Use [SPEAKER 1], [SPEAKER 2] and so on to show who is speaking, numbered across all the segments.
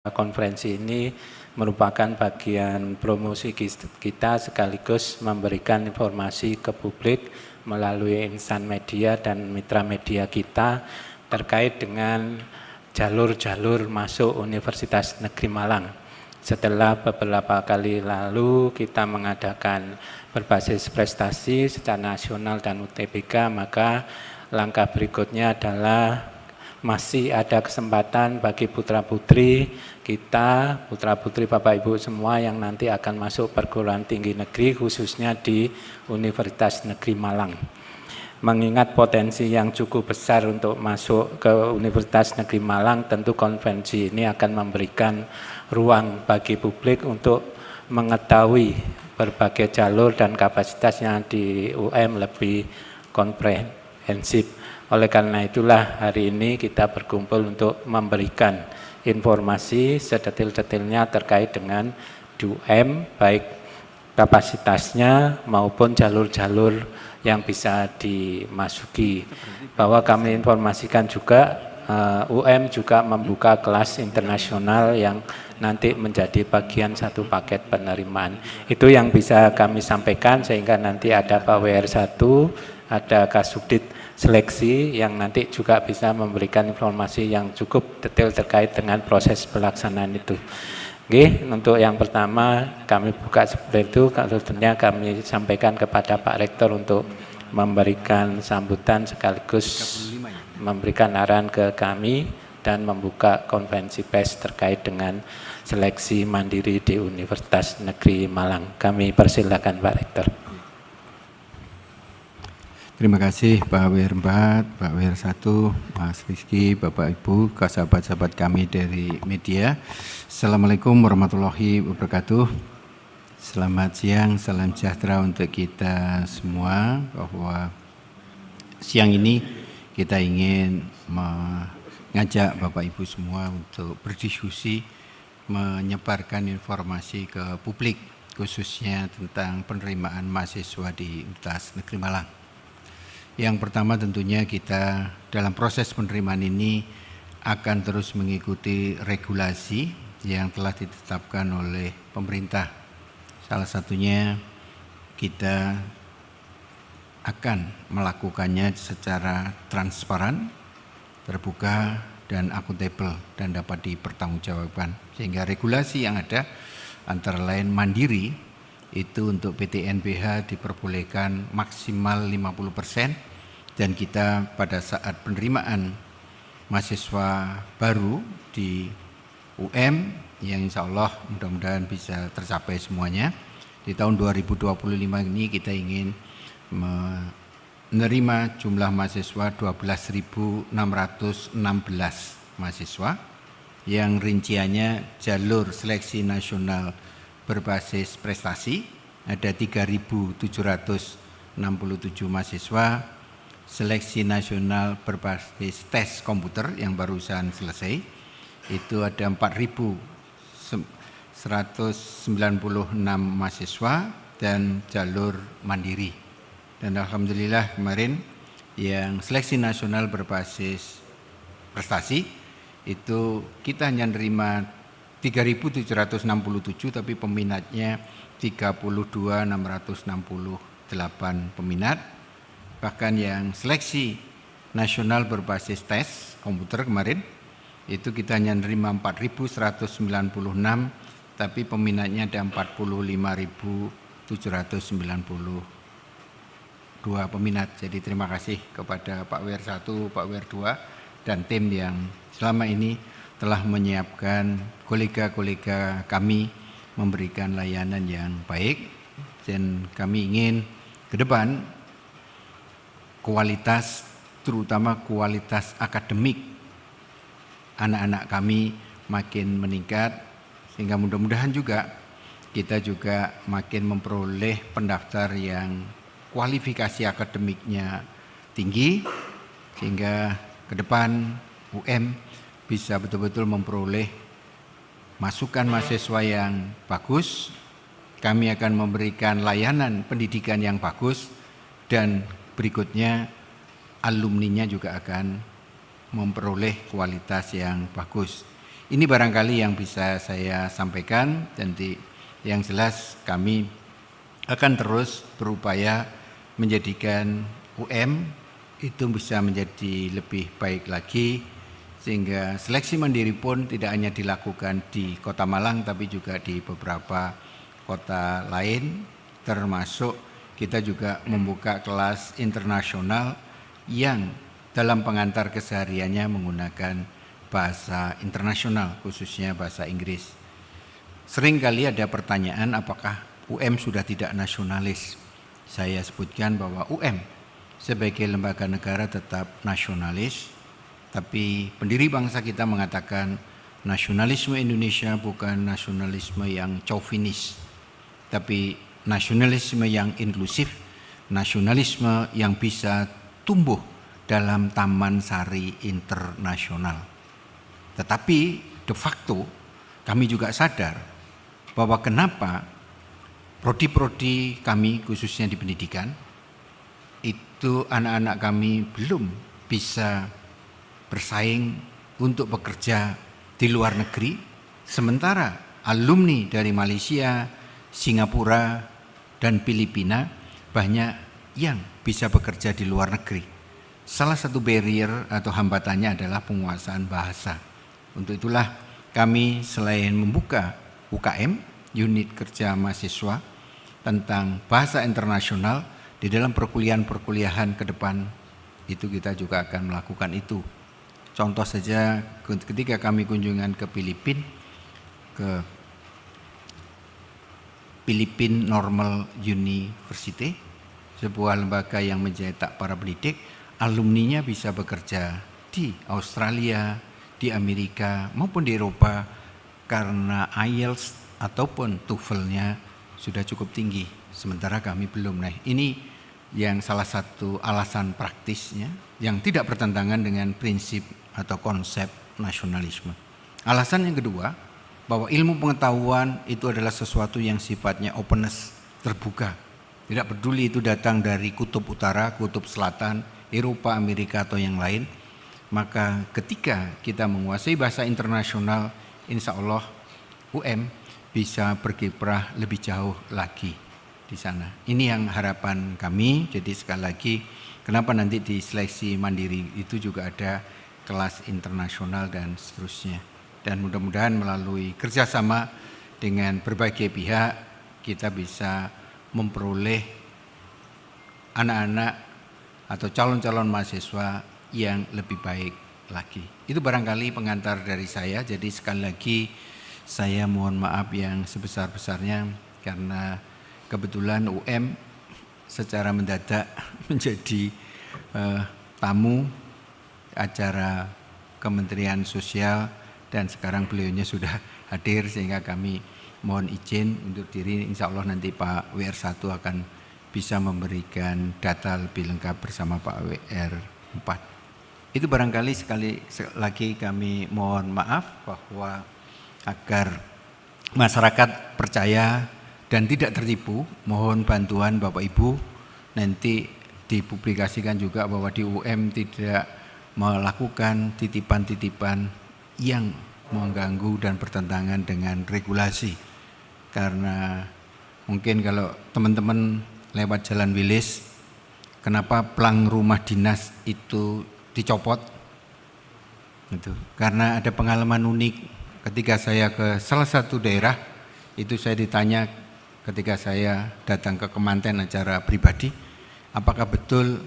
[SPEAKER 1] Konferensi ini merupakan bagian promosi kita sekaligus memberikan informasi ke publik melalui insan media dan mitra media kita terkait dengan jalur-jalur masuk Universitas Negeri Malang. Setelah beberapa kali lalu kita mengadakan berbasis prestasi secara nasional dan UTBK, maka langkah berikutnya adalah masih ada kesempatan bagi putra-putri kita, putra-putri Bapak Ibu semua yang nanti akan masuk perguruan tinggi negeri khususnya di Universitas Negeri Malang. Mengingat potensi yang cukup besar untuk masuk ke Universitas Negeri Malang, tentu konferensi ini akan memberikan ruang bagi publik untuk mengetahui berbagai jalur dan kapasitasnya di UM lebih komprehensif. Oleh karena itulah hari ini kita berkumpul untuk memberikan informasi sedetil-detilnya terkait dengan UM, baik kapasitasnya maupun jalur-jalur yang bisa dimasuki. Bahwa kami informasikan juga UM juga membuka kelas internasional yang nanti menjadi bagian satu paket penerimaan. Itu yang bisa kami sampaikan, sehingga nanti ada Pak WR1, ada Kasubdit Seleksi yang nanti juga bisa memberikan informasi yang cukup detail terkait dengan proses pelaksanaan itu. Oke, untuk yang pertama kami buka seperti itu, tentunya kami sampaikan kepada Pak Rektor untuk memberikan sambutan sekaligus memberikan arahan ke kami dan membuka konferensi pers terkait dengan seleksi mandiri di Universitas Negeri Malang. Kami persilakan Pak Rektor.
[SPEAKER 2] Terima kasih Pak WR4, Pak WR1, Mas Rizky, Bapak Ibu, sahabat-sahabat kami dari media. Assalamualaikum warahmatullahi wabarakatuh. Selamat siang, salam sejahtera untuk kita semua. Bahwa siang ini kita ingin mengajak Bapak Ibu semua untuk berdiskusi, menyebarkan informasi ke publik, khususnya tentang penerimaan mahasiswa di Universitas Negeri Malang. Yang pertama tentunya kita dalam proses penerimaan ini akan terus mengikuti regulasi yang telah ditetapkan oleh pemerintah. Salah satunya kita akan melakukannya secara transparan, terbuka, dan akuntabel dan dapat dipertanggungjawabkan. Sehingga regulasi yang ada antara lain mandiri itu untuk PTNBH diperbolehkan maksimal 50%, dan kita pada saat penerimaan mahasiswa baru di UM yang insya Allah mudah-mudahan bisa tercapai semuanya. Di tahun 2025 ini kita ingin menerima jumlah mahasiswa 12.616 mahasiswa yang rinciannya jalur seleksi nasional berbasis prestasi ada 3.767 mahasiswa, seleksi nasional berbasis tes komputer yang barusan selesai itu ada 4.196 mahasiswa dan jalur mandiri. Dan alhamdulillah kemarin yang seleksi nasional berbasis prestasi itu kita hanya menerima 3.767 tapi peminatnya 32.668 peminat. Bahkan yang seleksi nasional berbasis tes komputer kemarin itu kita hanya menerima 4.196 tapi peminatnya ada 45.792 peminat. Jadi terima kasih kepada Pak WR1, Pak WR2 dan tim yang selama ini telah menyiapkan kolega-kolega kami memberikan layanan yang baik, dan kami ingin ke depan kualitas, terutama kualitas akademik anak-anak kami makin meningkat, sehingga mudah-mudahan juga kita juga makin memperoleh pendaftar yang kualifikasi akademiknya tinggi, sehingga ke depan UM bisa betul-betul memperoleh masukan mahasiswa yang bagus. Kami akan memberikan layanan pendidikan yang bagus, dan berikutnya alumninya juga akan memperoleh kualitas yang bagus. Ini barangkali yang bisa saya sampaikan, dan yang jelas kami akan terus berupaya menjadikan UM itu bisa menjadi lebih baik lagi, sehingga seleksi mandiri pun tidak hanya dilakukan di Kota Malang tapi juga di beberapa kota lain, termasuk kita juga membuka kelas internasional yang dalam pengantar kesehariannya menggunakan bahasa internasional, khususnya bahasa Inggris. Sering kali ada pertanyaan apakah UM sudah tidak nasionalis. Saya sebutkan bahwa UM sebagai lembaga negara tetap nasionalis, tapi pendiri bangsa kita mengatakan nasionalisme Indonesia bukan nasionalisme yang chauvinis, tapi nasionalisme yang inklusif, nasionalisme yang bisa tumbuh dalam taman sari internasional. Tetapi de facto kami juga sadar bahwa kenapa prodi-prodi kami khususnya di pendidikan itu anak-anak kami belum bisa bersaing untuk bekerja di luar negeri, sementara alumni dari Malaysia, Singapura, dan Filipina banyak yang bisa bekerja di luar negeri. Salah satu barrier atau hambatannya adalah penguasaan bahasa. Untuk itulah kami selain membuka UKM, unit kerja mahasiswa, tentang bahasa internasional, di dalam perkuliahan ke depan itu kita juga akan melakukan itu. Contoh saja ketika kami kunjungan ke Filipina, ke Philippine Normal University, sebuah lembaga yang mencetak para pendidik, alumninya bisa bekerja di Australia, di Amerika maupun di Eropa karena IELTS ataupun TOEFL-nya sudah cukup tinggi, sementara kami belum. Nah, ini yang salah satu alasan praktisnya yang tidak bertentangan dengan prinsip atau konsep nasionalisme. Alasan yang kedua, bahwa ilmu pengetahuan itu adalah sesuatu yang sifatnya openness, terbuka. Tidak peduli itu datang dari kutub utara, kutub selatan, Eropa, Amerika atau yang lain. Maka ketika kita menguasai bahasa internasional, insya Allah UM bisa berkiprah lebih jauh lagi di sana. Ini yang harapan kami. Jadi sekali lagi, kenapa nanti di seleksi mandiri itu juga ada kelas internasional dan seterusnya. Dan mudah-mudahan melalui kerjasama dengan berbagai pihak kita bisa memperoleh anak-anak atau calon-calon mahasiswa yang lebih baik lagi. Itu barangkali pengantar dari saya. Jadi sekali lagi saya mohon maaf yang sebesar-besarnya karena kebetulan UM secara mendadak menjadi tamu acara Kementerian Sosial, dan sekarang beliaunya sudah hadir sehingga kami mohon izin undur diri. Insya Allah nanti Pak WR1 akan bisa memberikan data lebih lengkap bersama Pak WR4. Itu barangkali sekali lagi kami mohon maaf bahwa agar masyarakat percaya dan tidak tertipu, mohon bantuan Bapak Ibu nanti dipublikasikan juga bahwa di UM tidak melakukan titipan-titipan yang mengganggu dan bertentangan dengan regulasi. Karena mungkin kalau teman-teman lewat Jalan Wilis, kenapa plang rumah dinas itu dicopot? Itu karena ada pengalaman unik ketika saya ke salah satu daerah, itu saya ditanya ketika saya datang ke Kemanten acara pribadi, apakah betul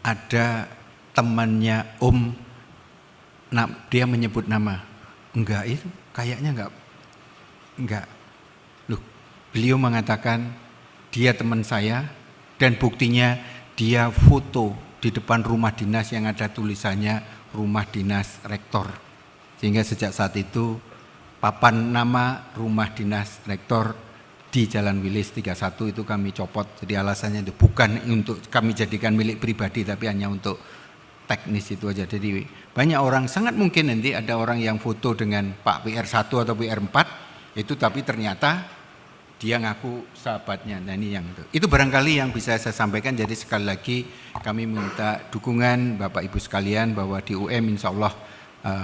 [SPEAKER 2] ada temannya Om, nah, dia menyebut nama. Enggak, itu kayaknya enggak. Loh, beliau mengatakan dia teman saya dan buktinya dia foto di depan rumah dinas yang ada tulisannya rumah dinas rektor. Sehingga sejak saat itu papan nama rumah dinas rektor di Jalan Wilis 31 itu kami copot. Jadi alasannya itu bukan untuk kami jadikan milik pribadi tapi hanya untuk teknis itu aja. Jadi banyak orang, sangat mungkin nanti ada orang yang foto dengan Pak WR1 atau WR4 itu tapi ternyata dia ngaku sahabatnya. Nah ini yang itu barangkali yang bisa saya sampaikan. Jadi sekali lagi kami minta dukungan Bapak Ibu sekalian bahwa di UM insya Allah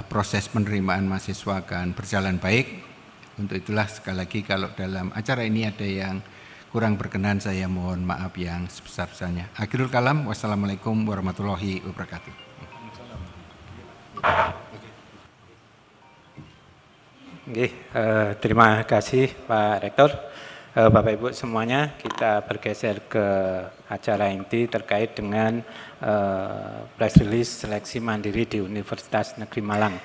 [SPEAKER 2] proses penerimaan mahasiswa akan berjalan baik. Untuk itulah sekali lagi kalau dalam acara ini ada yang kurang berkenan, saya mohon maaf yang sebesar-besarnya. Akhirul kalam, wassalamualaikum warahmatullahi wabarakatuh.
[SPEAKER 1] Terima kasih Pak Rektor. Bapak Ibu semuanya, kita bergeser ke acara inti terkait dengan press release seleksi mandiri di Universitas Negeri Malang.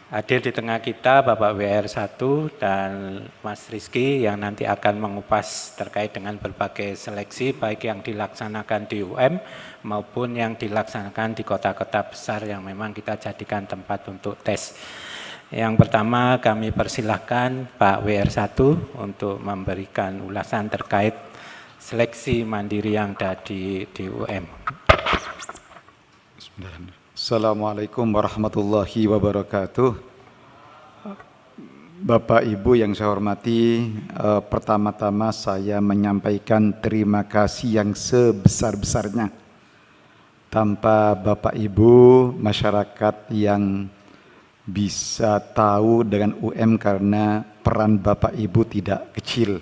[SPEAKER 1] Hadir di tengah kita Bapak WR1 dan Mas Rizky yang nanti akan mengupas terkait dengan berbagai seleksi baik yang dilaksanakan di UM maupun yang dilaksanakan di kota-kota besar yang memang kita jadikan tempat untuk tes. Yang pertama kami persilahkan Pak WR1 untuk memberikan ulasan terkait seleksi mandiri yang ada di UM.
[SPEAKER 3] Assalamualaikum warahmatullahi wabarakatuh. Bapak Ibu yang saya hormati, pertama-tama saya menyampaikan terima kasih yang sebesar-besarnya. Tanpa Bapak Ibu, masyarakat yang bisa tahu dengan UM karena peran Bapak Ibu tidak kecil.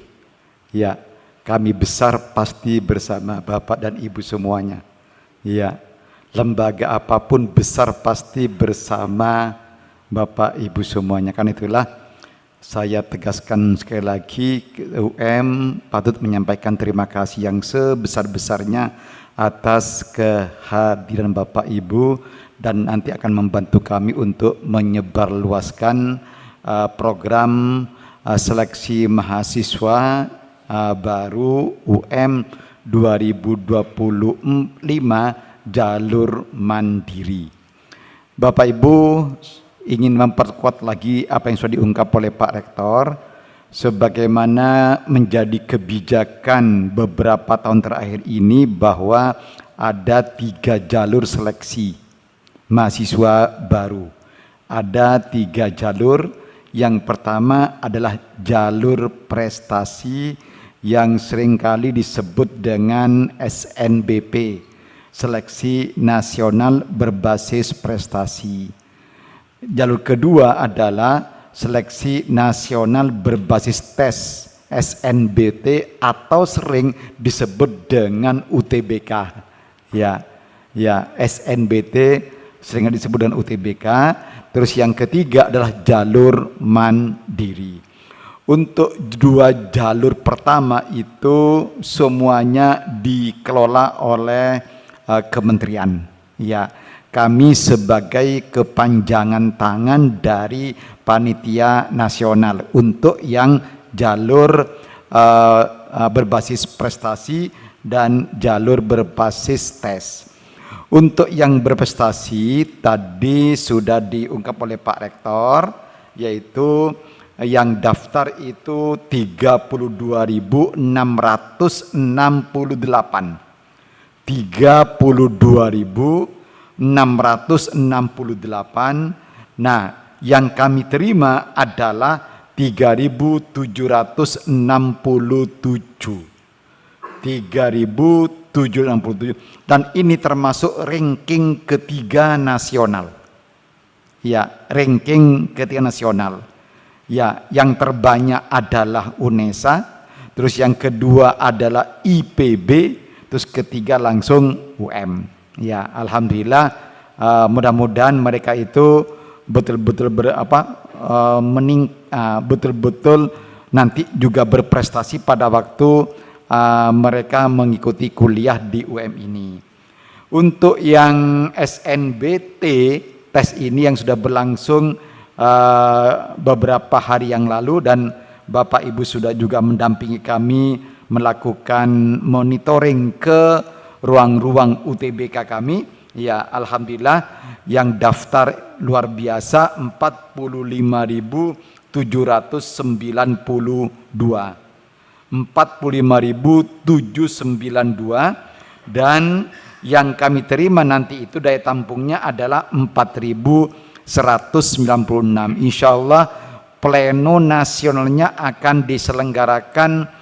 [SPEAKER 3] Ya, kami besar pasti bersama Bapak dan Ibu semuanya. Ya, lembaga apapun besar pasti bersama Bapak Ibu semuanya. Karena itulah saya tegaskan sekali lagi, UM patut menyampaikan terima kasih yang sebesar-besarnya atas kehadiran Bapak Ibu dan nanti akan membantu kami untuk menyebarluaskan program seleksi mahasiswa baru UM 2025 jalur mandiri. Bapak Ibu ingin memperkuat lagi apa yang sudah diungkap oleh Pak Rektor, sebagaimana menjadi kebijakan beberapa tahun terakhir ini bahwa ada 3 jalur seleksi mahasiswa baru. Ada 3 jalur. Yang pertama adalah jalur prestasi yang seringkali disebut dengan SNBP, Seleksi Nasional Berbasis Prestasi. Jalur kedua adalah Seleksi Nasional Berbasis Tes, SNBT, atau sering disebut dengan UTBK. Ya, SNBT sering disebut dengan UTBK. Terus yang ketiga adalah jalur mandiri. Untuk 2 jalur pertama itu semuanya dikelola oleh kementerian. Ya, kami sebagai kepanjangan tangan dari panitia nasional untuk yang jalur berbasis prestasi dan jalur berbasis tes. Untuk yang berprestasi tadi sudah diungkap oleh Pak Rektor, yaitu yang daftar itu 32.668. 32.668. Nah, yang kami terima adalah 3.767. 3.767, dan ini termasuk ranking ketiga nasional. Ya, ranking ketiga nasional. Ya, yang terbanyak adalah UNESA, terus yang kedua adalah IPB, terus ketiga langsung UM. Ya, alhamdulillah, mudah-mudahan mereka itu betul-betul betul-betul nanti juga berprestasi pada waktu mereka mengikuti kuliah di UM ini. Untuk yang SNBT, tes ini yang sudah berlangsung beberapa hari yang lalu, dan Bapak Ibu sudah juga mendampingi kami melakukan monitoring ke ruang-ruang UTBK kami. Ya, alhamdulillah yang daftar luar biasa 45.792. 45.792, dan yang kami terima nanti itu daya tampungnya adalah 4.196. Insya Allah pleno nasionalnya akan diselenggarakan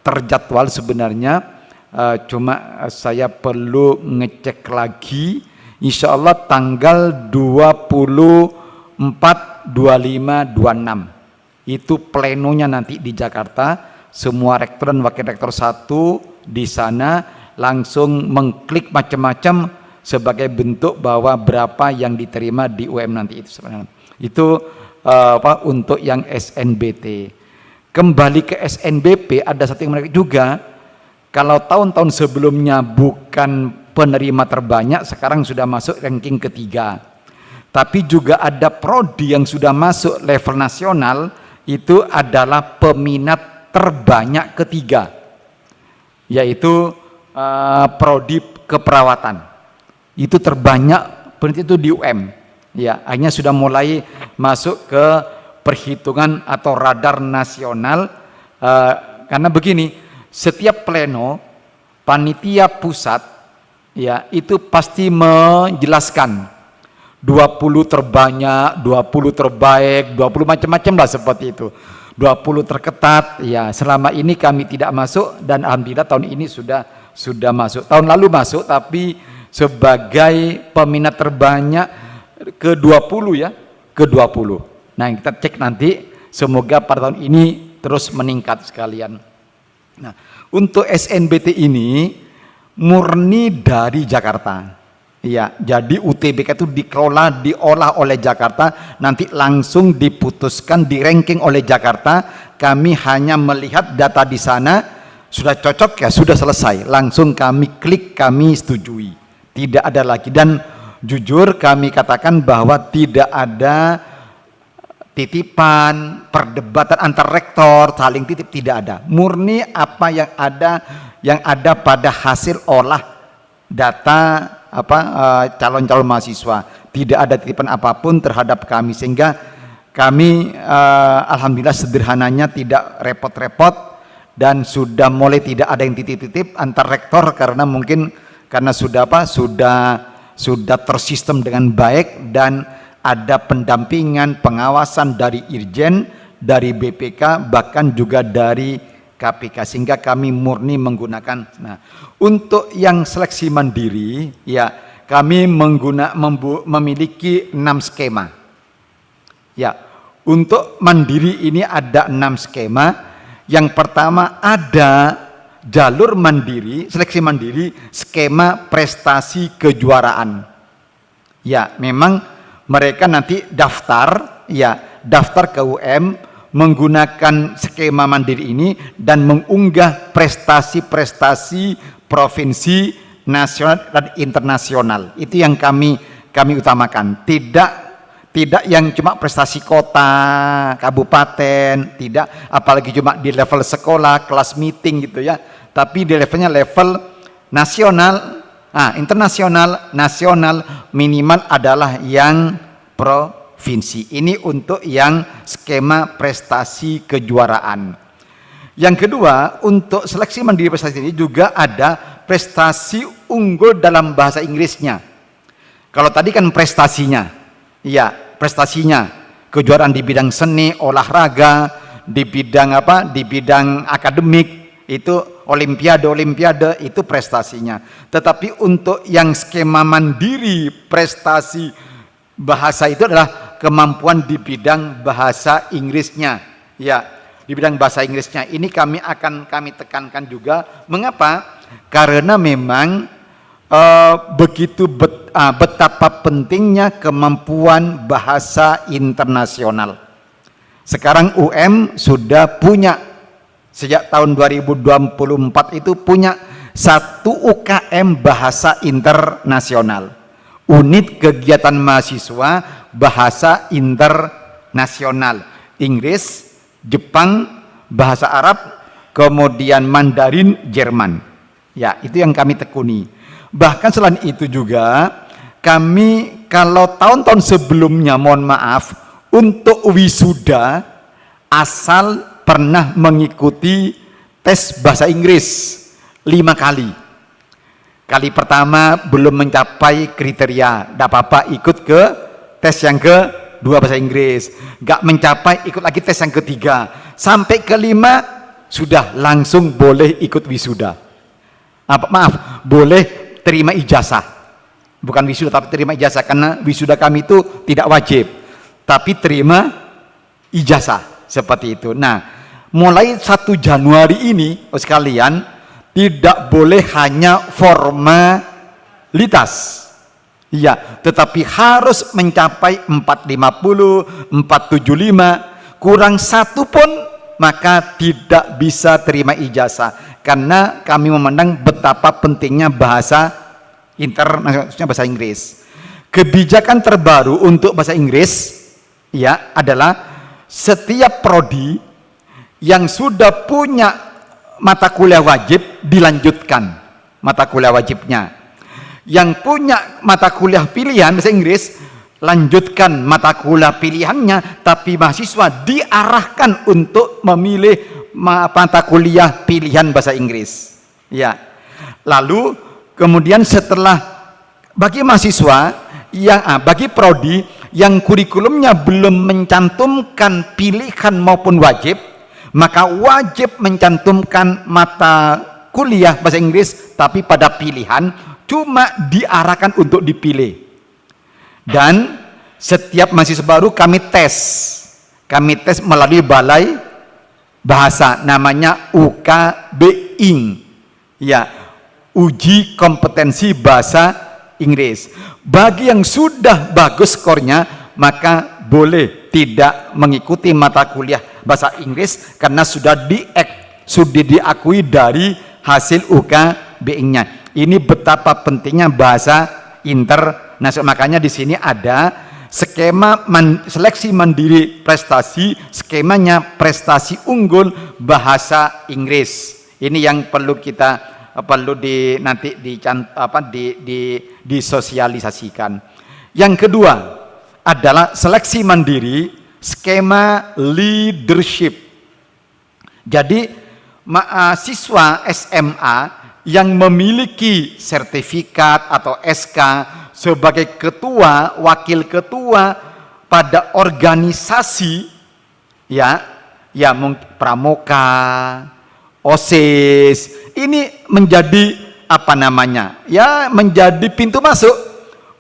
[SPEAKER 3] terjadwal sebenarnya, cuma saya perlu ngecek lagi. Insya Allah tanggal 24, 25, 26 itu plenonya nanti di Jakarta. Semua rektor dan wakil rektor 1 di sana langsung mengklik macam-macam sebagai bentuk bahwa berapa yang diterima di UM nanti itu sebenarnya. Itu untuk yang SNBT. Kembali ke SNBP, ada satu yang menarik juga. Kalau tahun-tahun sebelumnya bukan penerima terbanyak, sekarang sudah masuk ranking ketiga. Tapi juga ada prodi yang sudah masuk level nasional, itu adalah peminat terbanyak ketiga, yaitu prodi keperawatan. Itu terbanyak peneliti itu di UM. Ya, akhirnya sudah mulai masuk ke perhitungan atau radar nasional, karena begini, setiap pleno panitia pusat ya itu pasti menjelaskan 20 terbanyak, 20 terbaik, 20 macam-macam lah seperti itu. 20 terketat, ya selama ini kami tidak masuk dan alhamdulillah tahun ini sudah masuk. Tahun lalu masuk tapi sebagai peminat terbanyak ke-20 ya, ke-20. Nah, kita cek nanti, semoga pada tahun ini terus meningkat sekalian. Nah, untuk SNBT ini murni dari Jakarta. Ya, jadi UTBK itu diolah oleh Jakarta, nanti langsung diputuskan, di ranking oleh Jakarta. Kami hanya melihat data di sana, sudah cocok ya, sudah selesai. Langsung kami klik, kami setujui. Tidak ada lagi. Dan jujur kami katakan bahwa tidak ada titipan, perdebatan antar rektor, saling titip, tidak ada. Murni apa yang ada pada hasil olah data calon-calon mahasiswa. Tidak ada titipan apapun terhadap kami, sehingga kami alhamdulillah sederhananya tidak repot-repot dan sudah mulai tidak ada yang titip-titip antar rektor, karena mungkin karena sudah tersistem dengan baik dan ada pendampingan, pengawasan dari Irjen, dari BPK, bahkan juga dari KPK, sehingga kami murni menggunakan. Nah, untuk yang seleksi mandiri, ya kami memiliki 6 skema. Ya, untuk mandiri ini ada 6 skema. Yang pertama ada jalur mandiri, seleksi mandiri, skema prestasi kejuaraan. Ya, memang mereka nanti daftar ke UM menggunakan skema mandiri ini dan mengunggah prestasi-prestasi provinsi, nasional dan internasional. Itu yang kami utamakan. Tidak yang cuma prestasi kota, kabupaten, tidak, apalagi cuma di level sekolah, kelas meeting gitu ya. Tapi di levelnya level nasional, internasional, nasional, minimal adalah yang provinsi. Ini untuk yang skema prestasi kejuaraan. Yang kedua, untuk seleksi mandiri prestasi ini juga ada prestasi unggul dalam bahasa Inggrisnya. Kalau tadi kan prestasinya, ya prestasinya kejuaraan di bidang seni, olahraga, di bidang di bidang akademik, itu olimpiade itu prestasinya. Tetapi untuk yang skema mandiri prestasi bahasa itu adalah kemampuan di bidang bahasa Inggrisnya. Ya, di bidang bahasa Inggrisnya ini kami tekankan juga. Mengapa? Karena memang betapa pentingnya kemampuan bahasa internasional. Sekarang UM sudah punya, sejak tahun 2024 itu punya 1 UKM bahasa internasional, unit kegiatan mahasiswa bahasa internasional, Inggris, Jepang, bahasa Arab, kemudian Mandarin, Jerman. Ya, itu yang kami tekuni. Bahkan selain itu juga kami, kalau tahun-tahun sebelumnya, mohon maaf, untuk wisuda asal pernah mengikuti tes bahasa Inggris 5 kali. Kali pertama belum mencapai kriteria, tidak apa-apa, ikut ke tes yang ke-2. 2 bahasa Inggris, nggak mencapai ikut lagi tes yang ketiga, sampai kelima sudah langsung boleh ikut wisuda. Boleh terima ijazah, bukan wisuda tapi terima ijazah, karena wisuda kami itu tidak wajib, tapi terima ijazah seperti itu. Nah, mulai 1 Januari ini sekalian tidak boleh hanya formalitas. Ya, tetapi harus mencapai 450, 475, kurang 1 pun maka tidak bisa terima ijazah. Karena kami memandang betapa pentingnya bahasa internasional, bahasa Inggris. Kebijakan terbaru untuk bahasa Inggris ya adalah setiap prodi yang sudah punya mata kuliah wajib dilanjutkan mata kuliah wajibnya. Yang punya mata kuliah pilihan bahasa Inggris, lanjutkan mata kuliah pilihannya, tapi mahasiswa diarahkan untuk memilih mata kuliah pilihan bahasa Inggris. Ya. Lalu kemudian setelah bagi mahasiswa yang bagi prodi yang kurikulumnya belum mencantumkan pilihan maupun wajib, maka wajib mencantumkan mata kuliah bahasa Inggris tapi pada pilihan, cuma diarahkan untuk dipilih. Dan setiap mahasiswa baru kami tes melalui balai bahasa, namanya UKBING ya, uji kompetensi bahasa Inggris. Bagi yang sudah bagus skornya maka boleh tidak mengikuti mata kuliah bahasa Inggris karena sudah diakui dari hasil UKBING-nya. Ini betapa pentingnya bahasa internasional. Makanya di sini ada skema seleksi mandiri prestasi, skemanya prestasi unggul bahasa Inggris. Ini yang perlu disosialisasikan. Yang kedua adalah seleksi mandiri skema leadership. Jadi mahasiswa SMA yang memiliki sertifikat atau SK sebagai ketua, wakil ketua pada organisasi ya pramuka, OSIS, ini menjadi menjadi pintu masuk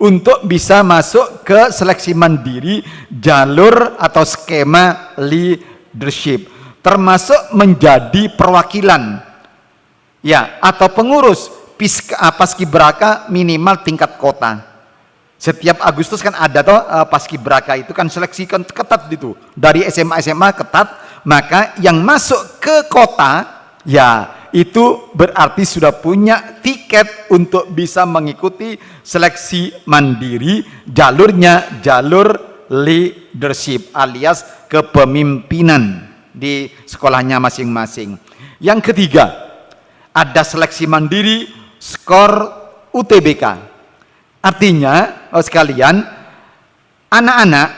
[SPEAKER 3] untuk bisa masuk ke seleksi mandiri jalur atau skema leadership, termasuk menjadi perwakilan ya atau pengurus paskibraka minimal tingkat kota. Setiap Agustus kan ada paskibraka itu kan seleksi kan ketat itu. Dari SMA ketat, maka yang masuk ke kota ya itu berarti sudah punya tiket untuk bisa mengikuti seleksi mandiri, jalurnya jalur leadership alias kepemimpinan di sekolahnya masing-masing. Yang ketiga, ada seleksi mandiri skor UTBK. Artinya, sekalian, anak-anak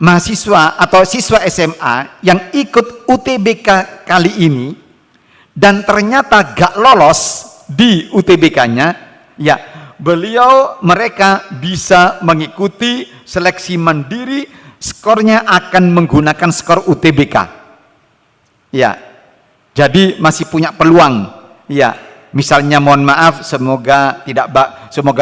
[SPEAKER 3] mahasiswa atau siswa SMA yang ikut UTBK kali ini dan ternyata gak lolos di UTBK-nya, ya mereka bisa mengikuti seleksi mandiri, skornya akan menggunakan skor UTBK. Ya, jadi masih punya peluang. Ya, misalnya mohon maaf, semoga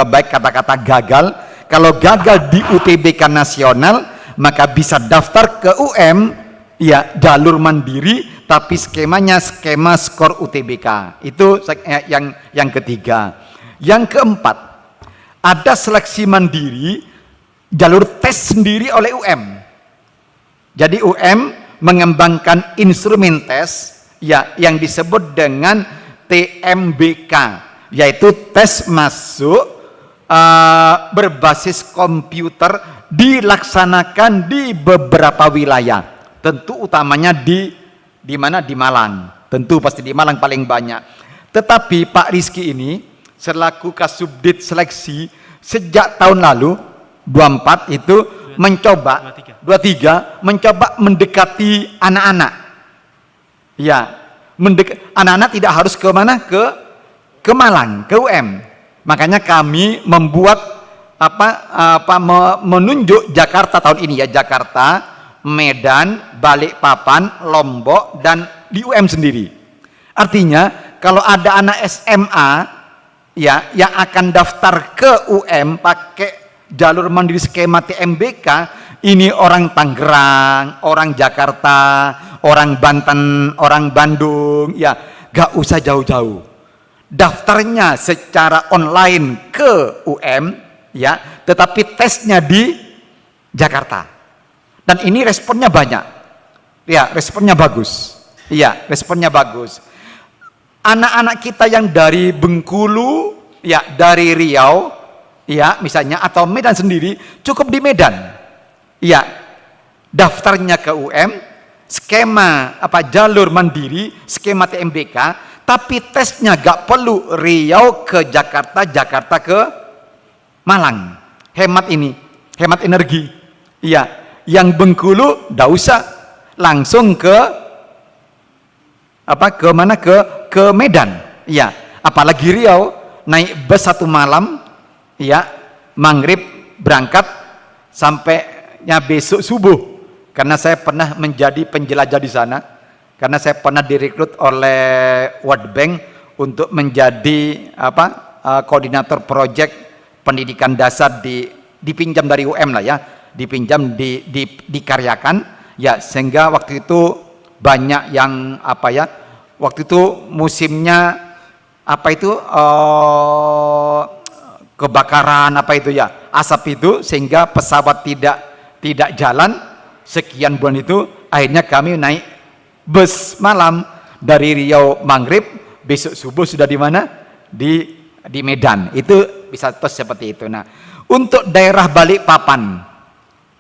[SPEAKER 3] baik kata-kata gagal. Kalau gagal di UTBK nasional, maka bisa daftar ke UM, ya jalur mandiri, tapi skemanya skema skor UTBK. Itu yang ketiga. Yang keempat, ada seleksi mandiri jalur tes sendiri oleh UM. Jadi UM mengembangkan instrumen tes ya yang disebut dengan TMBK, yaitu tes masuk berbasis komputer, dilaksanakan di beberapa wilayah. Tentu utamanya di mana? Di Malang. Tentu pasti di Malang paling banyak. Tetapi Pak Rizky ini selaku Kasubdit seleksi sejak tahun lalu 24 itu mencoba 23 mencoba mendekati anak-anak. Ya, anak-anak tidak harus ke mana? Ke Malang, ke UM. Makanya kami membuat menunjuk Jakarta tahun ini ya, Jakarta, Medan, Balikpapan, Lombok, dan di UM sendiri. Artinya kalau ada anak SMA ya yang akan daftar ke UM pakai jalur mandiri skema TMBK, ini orang Tangerang, orang Jakarta, orang Banten, orang Bandung, ya gak usah jauh-jauh. Daftarnya secara online ke UM, ya, tetapi tesnya di Jakarta. Dan ini responnya banyak. Ya, responnya bagus. Iya, responnya bagus. Anak-anak kita yang dari Bengkulu, ya, dari Riau, ya, misalnya, atau Medan sendiri, cukup di Medan. Ya, daftarnya ke UM, skema jalur mandiri, skema TMBK, tapi tesnya gak perlu Riau ke Jakarta, Jakarta ke Malang. Hemat ini, hemat energi. Iya, yang Bengkulu ndak usah, langsung ke mana, ke Medan. Iya, apalagi Riau naik bus 1 malam, ya, maghrib berangkat sampainya besok subuh. Karena saya pernah menjadi penjelajah di sana, karena saya pernah direkrut oleh World Bank untuk menjadi koordinator proyek pendidikan dasar, dipinjam dari UM lah ya, dipinjam, dikaryakan ya, sehingga waktu itu banyak yang waktu itu musimnya kebakaran asap itu, sehingga pesawat tidak jalan sekian bulan itu. Akhirnya kami naik bus malam dari Riau maghrib, besok subuh sudah di mana, di Medan. Itu bisa terus seperti itu. Nah, untuk daerah Balikpapan,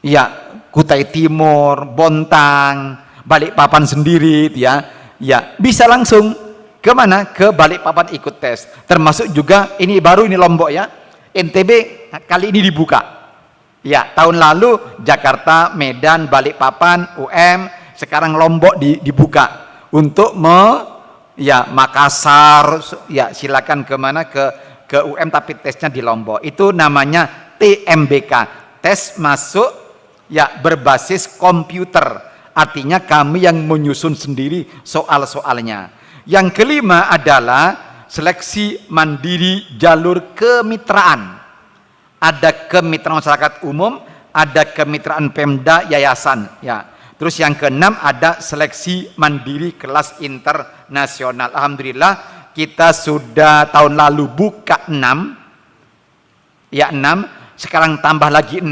[SPEAKER 3] ya, Kutai Timur, Bontang, Balikpapan sendiri, ya, bisa langsung ke mana, ke Balikpapan ikut tes. Termasuk juga ini baru, ini Lombok ya, NTB kali ini dibuka. Ya, tahun lalu Jakarta, Medan, Balikpapan, UM, sekarang Lombok dibuka untuk Makassar, ya, silakan ke mana, ke UM, tapi tesnya di Lombok. Itu namanya TMBK, tes masuk ya berbasis komputer. Artinya kami yang menyusun sendiri soal-soalnya. Yang kelima adalah seleksi mandiri jalur kemitraan. Ada kemitraan masyarakat umum, ada kemitraan Pemda, yayasan, ya. Terus yang keenam ada seleksi mandiri kelas internasional. Alhamdulillah kita sudah tahun lalu buka 6, ya 6, sekarang tambah lagi 6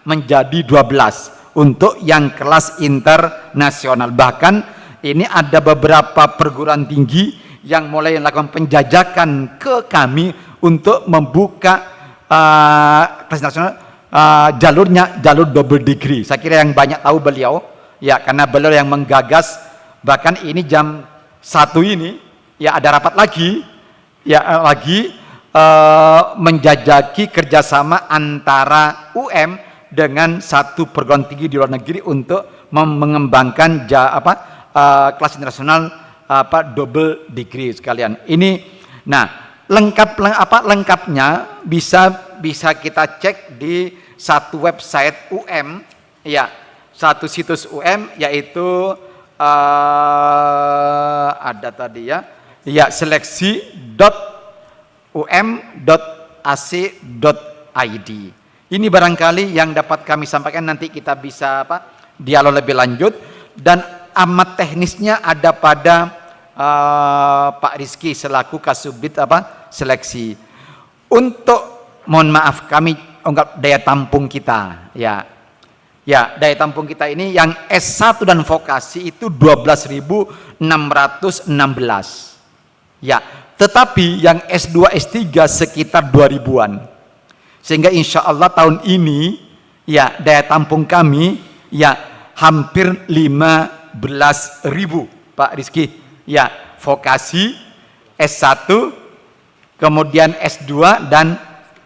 [SPEAKER 3] menjadi 12 untuk yang kelas internasional. Bahkan ini ada beberapa perguruan tinggi yang mulai melakukan penjajakan ke kami untuk membuka kelas nasional, jalur double degree. Saya kira yang banyak tahu beliau, ya, karena beliau yang menggagas. Bahkan ini jam 1 ini, ya, ada rapat lagi, ya, menjajaki kerjasama antara UM dengan satu perguruan tinggi di luar negeri untuk mengembangkan kelas internasional double degree sekalian. Ini, nah, lengkapnya bisa kita cek di satu website UM, ya, satu situs UM, yaitu ada tadi ya, seleksi.um.ac.id. Ini barangkali yang dapat kami sampaikan. Nanti kita bisa dialog lebih lanjut, dan amat teknisnya ada pada Pak Rizky selaku Kasubdit seleksi. Untuk, mohon maaf, kami anggap daya tampung kita, ya, daya tampung kita ini yang S1 dan vokasi itu 12.616, ya, tetapi yang S2 S3 sekitar 2.000-an, sehingga insya Allah tahun ini, ya, daya tampung kami, ya, hampir 15.000 Pak Rizky, ya, vokasi, S1, kemudian S2 dan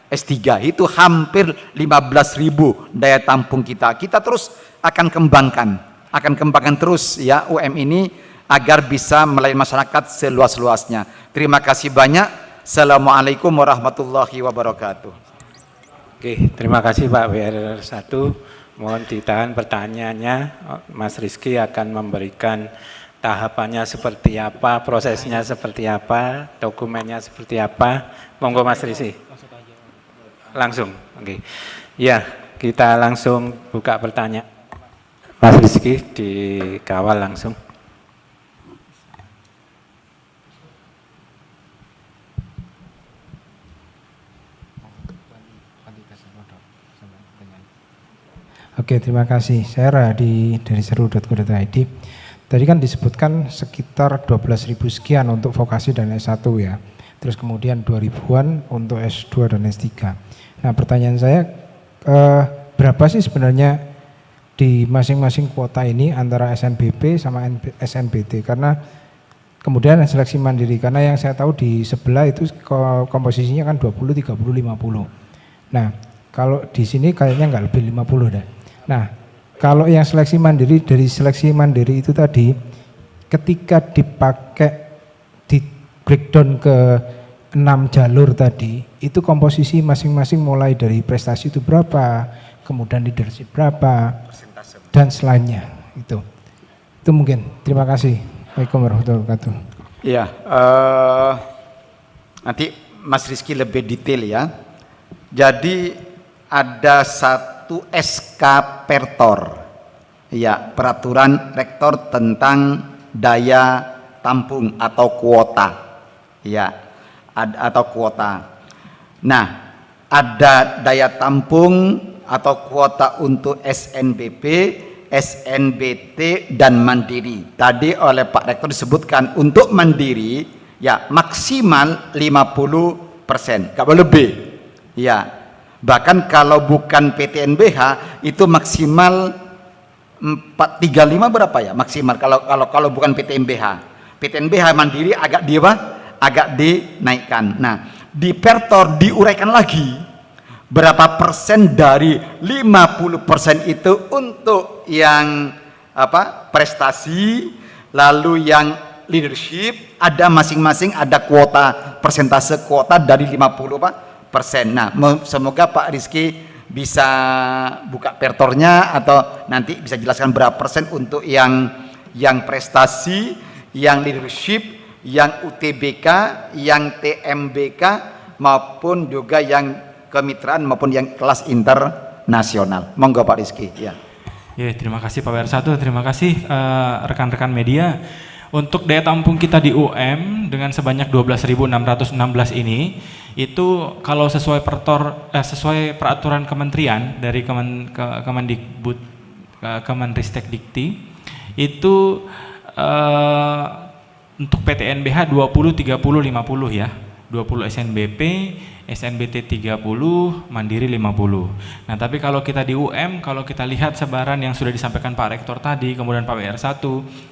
[SPEAKER 3] S3, itu hampir 15.000 daya tampung kita. Kita terus akan kembangkan terus, ya, UM ini agar bisa melayani masyarakat seluas-luasnya. Terima kasih banyak. Assalamualaikum warahmatullahi wabarakatuh.
[SPEAKER 1] Oke, terima kasih Pak WR1. Mohon ditahan pertanyaannya. Mas Rizky akan memberikan tahapannya seperti apa, prosesnya seperti apa, dokumennya seperti apa. Monggo Mas Rizky. Langsung, oke. Ya, kita langsung buka pertanyaan. Mas Rizky dikawal langsung.
[SPEAKER 4] Oke, terima kasih. Saya Radi dari seru.co.id. Tadi kan disebutkan sekitar 12.000 sekian untuk vokasi dan S1 ya. Terus kemudian 2.000-an untuk S2 dan S3. Nah, pertanyaan saya, berapa sih sebenarnya di masing-masing kuota ini antara SNBP sama SNBT? Karena kemudian seleksi mandiri, karena yang saya tahu di sebelah itu komposisinya kan 20, 30, 50. Nah, kalau di sini kayaknya nggak lebih 50 dah. Nah, kalau yang seleksi mandiri, dari seleksi mandiri itu tadi, ketika dipakai, di breakdown ke 6 jalur tadi, itu komposisi masing-masing mulai dari prestasi itu berapa, kemudian leadership berapa, dan selainnya. Itu mungkin. Terima kasih. Assalamualaikum warahmatullahi wabarakatuh.
[SPEAKER 3] Iya, nanti Mas Rizky lebih detail ya. Jadi ada satu SK Pertor, ya, peraturan rektor tentang daya tampung atau kuota, ya, atau kuota. Nah, ada daya tampung atau kuota untuk SNBP, SNBT dan mandiri. Tadi oleh Pak Rektor disebutkan untuk mandiri ya maksimal 50%, nggak boleh lebih. Ya, bahkan kalau bukan PTNBH itu maksimal 435 berapa ya maksimal kalau bukan PTNBH. PTNBH mandiri agak dinaikkan. Nah, di Pertor diuraikan lagi berapa persen dari 50% itu untuk yang prestasi, lalu yang leadership ada masing-masing ada kuota, persentase kuota dari 50% persen. Nah, semoga Pak Rizky bisa buka Pertornya atau nanti bisa jelaskan berapa persen untuk yang prestasi, yang leadership, yang UTBK, yang TMBK maupun juga yang kemitraan maupun yang kelas internasional. Monggo Pak Rizky. Ya.
[SPEAKER 5] Ya, terima kasih Pak WR1, terima kasih rekan-rekan media. Untuk daya tampung kita di UM dengan sebanyak 12.616 ini, itu kalau sesuai sesuai peraturan kementerian dari Kemendikbud, Kemenristek Dikti, itu untuk PTNBH 20, 30, 50 ya, 20 SNBP, SNBT 30, Mandiri 50. Nah, tapi kalau kita di UM, kalau kita lihat sebaran yang sudah disampaikan Pak Rektor tadi, kemudian Pak WR1,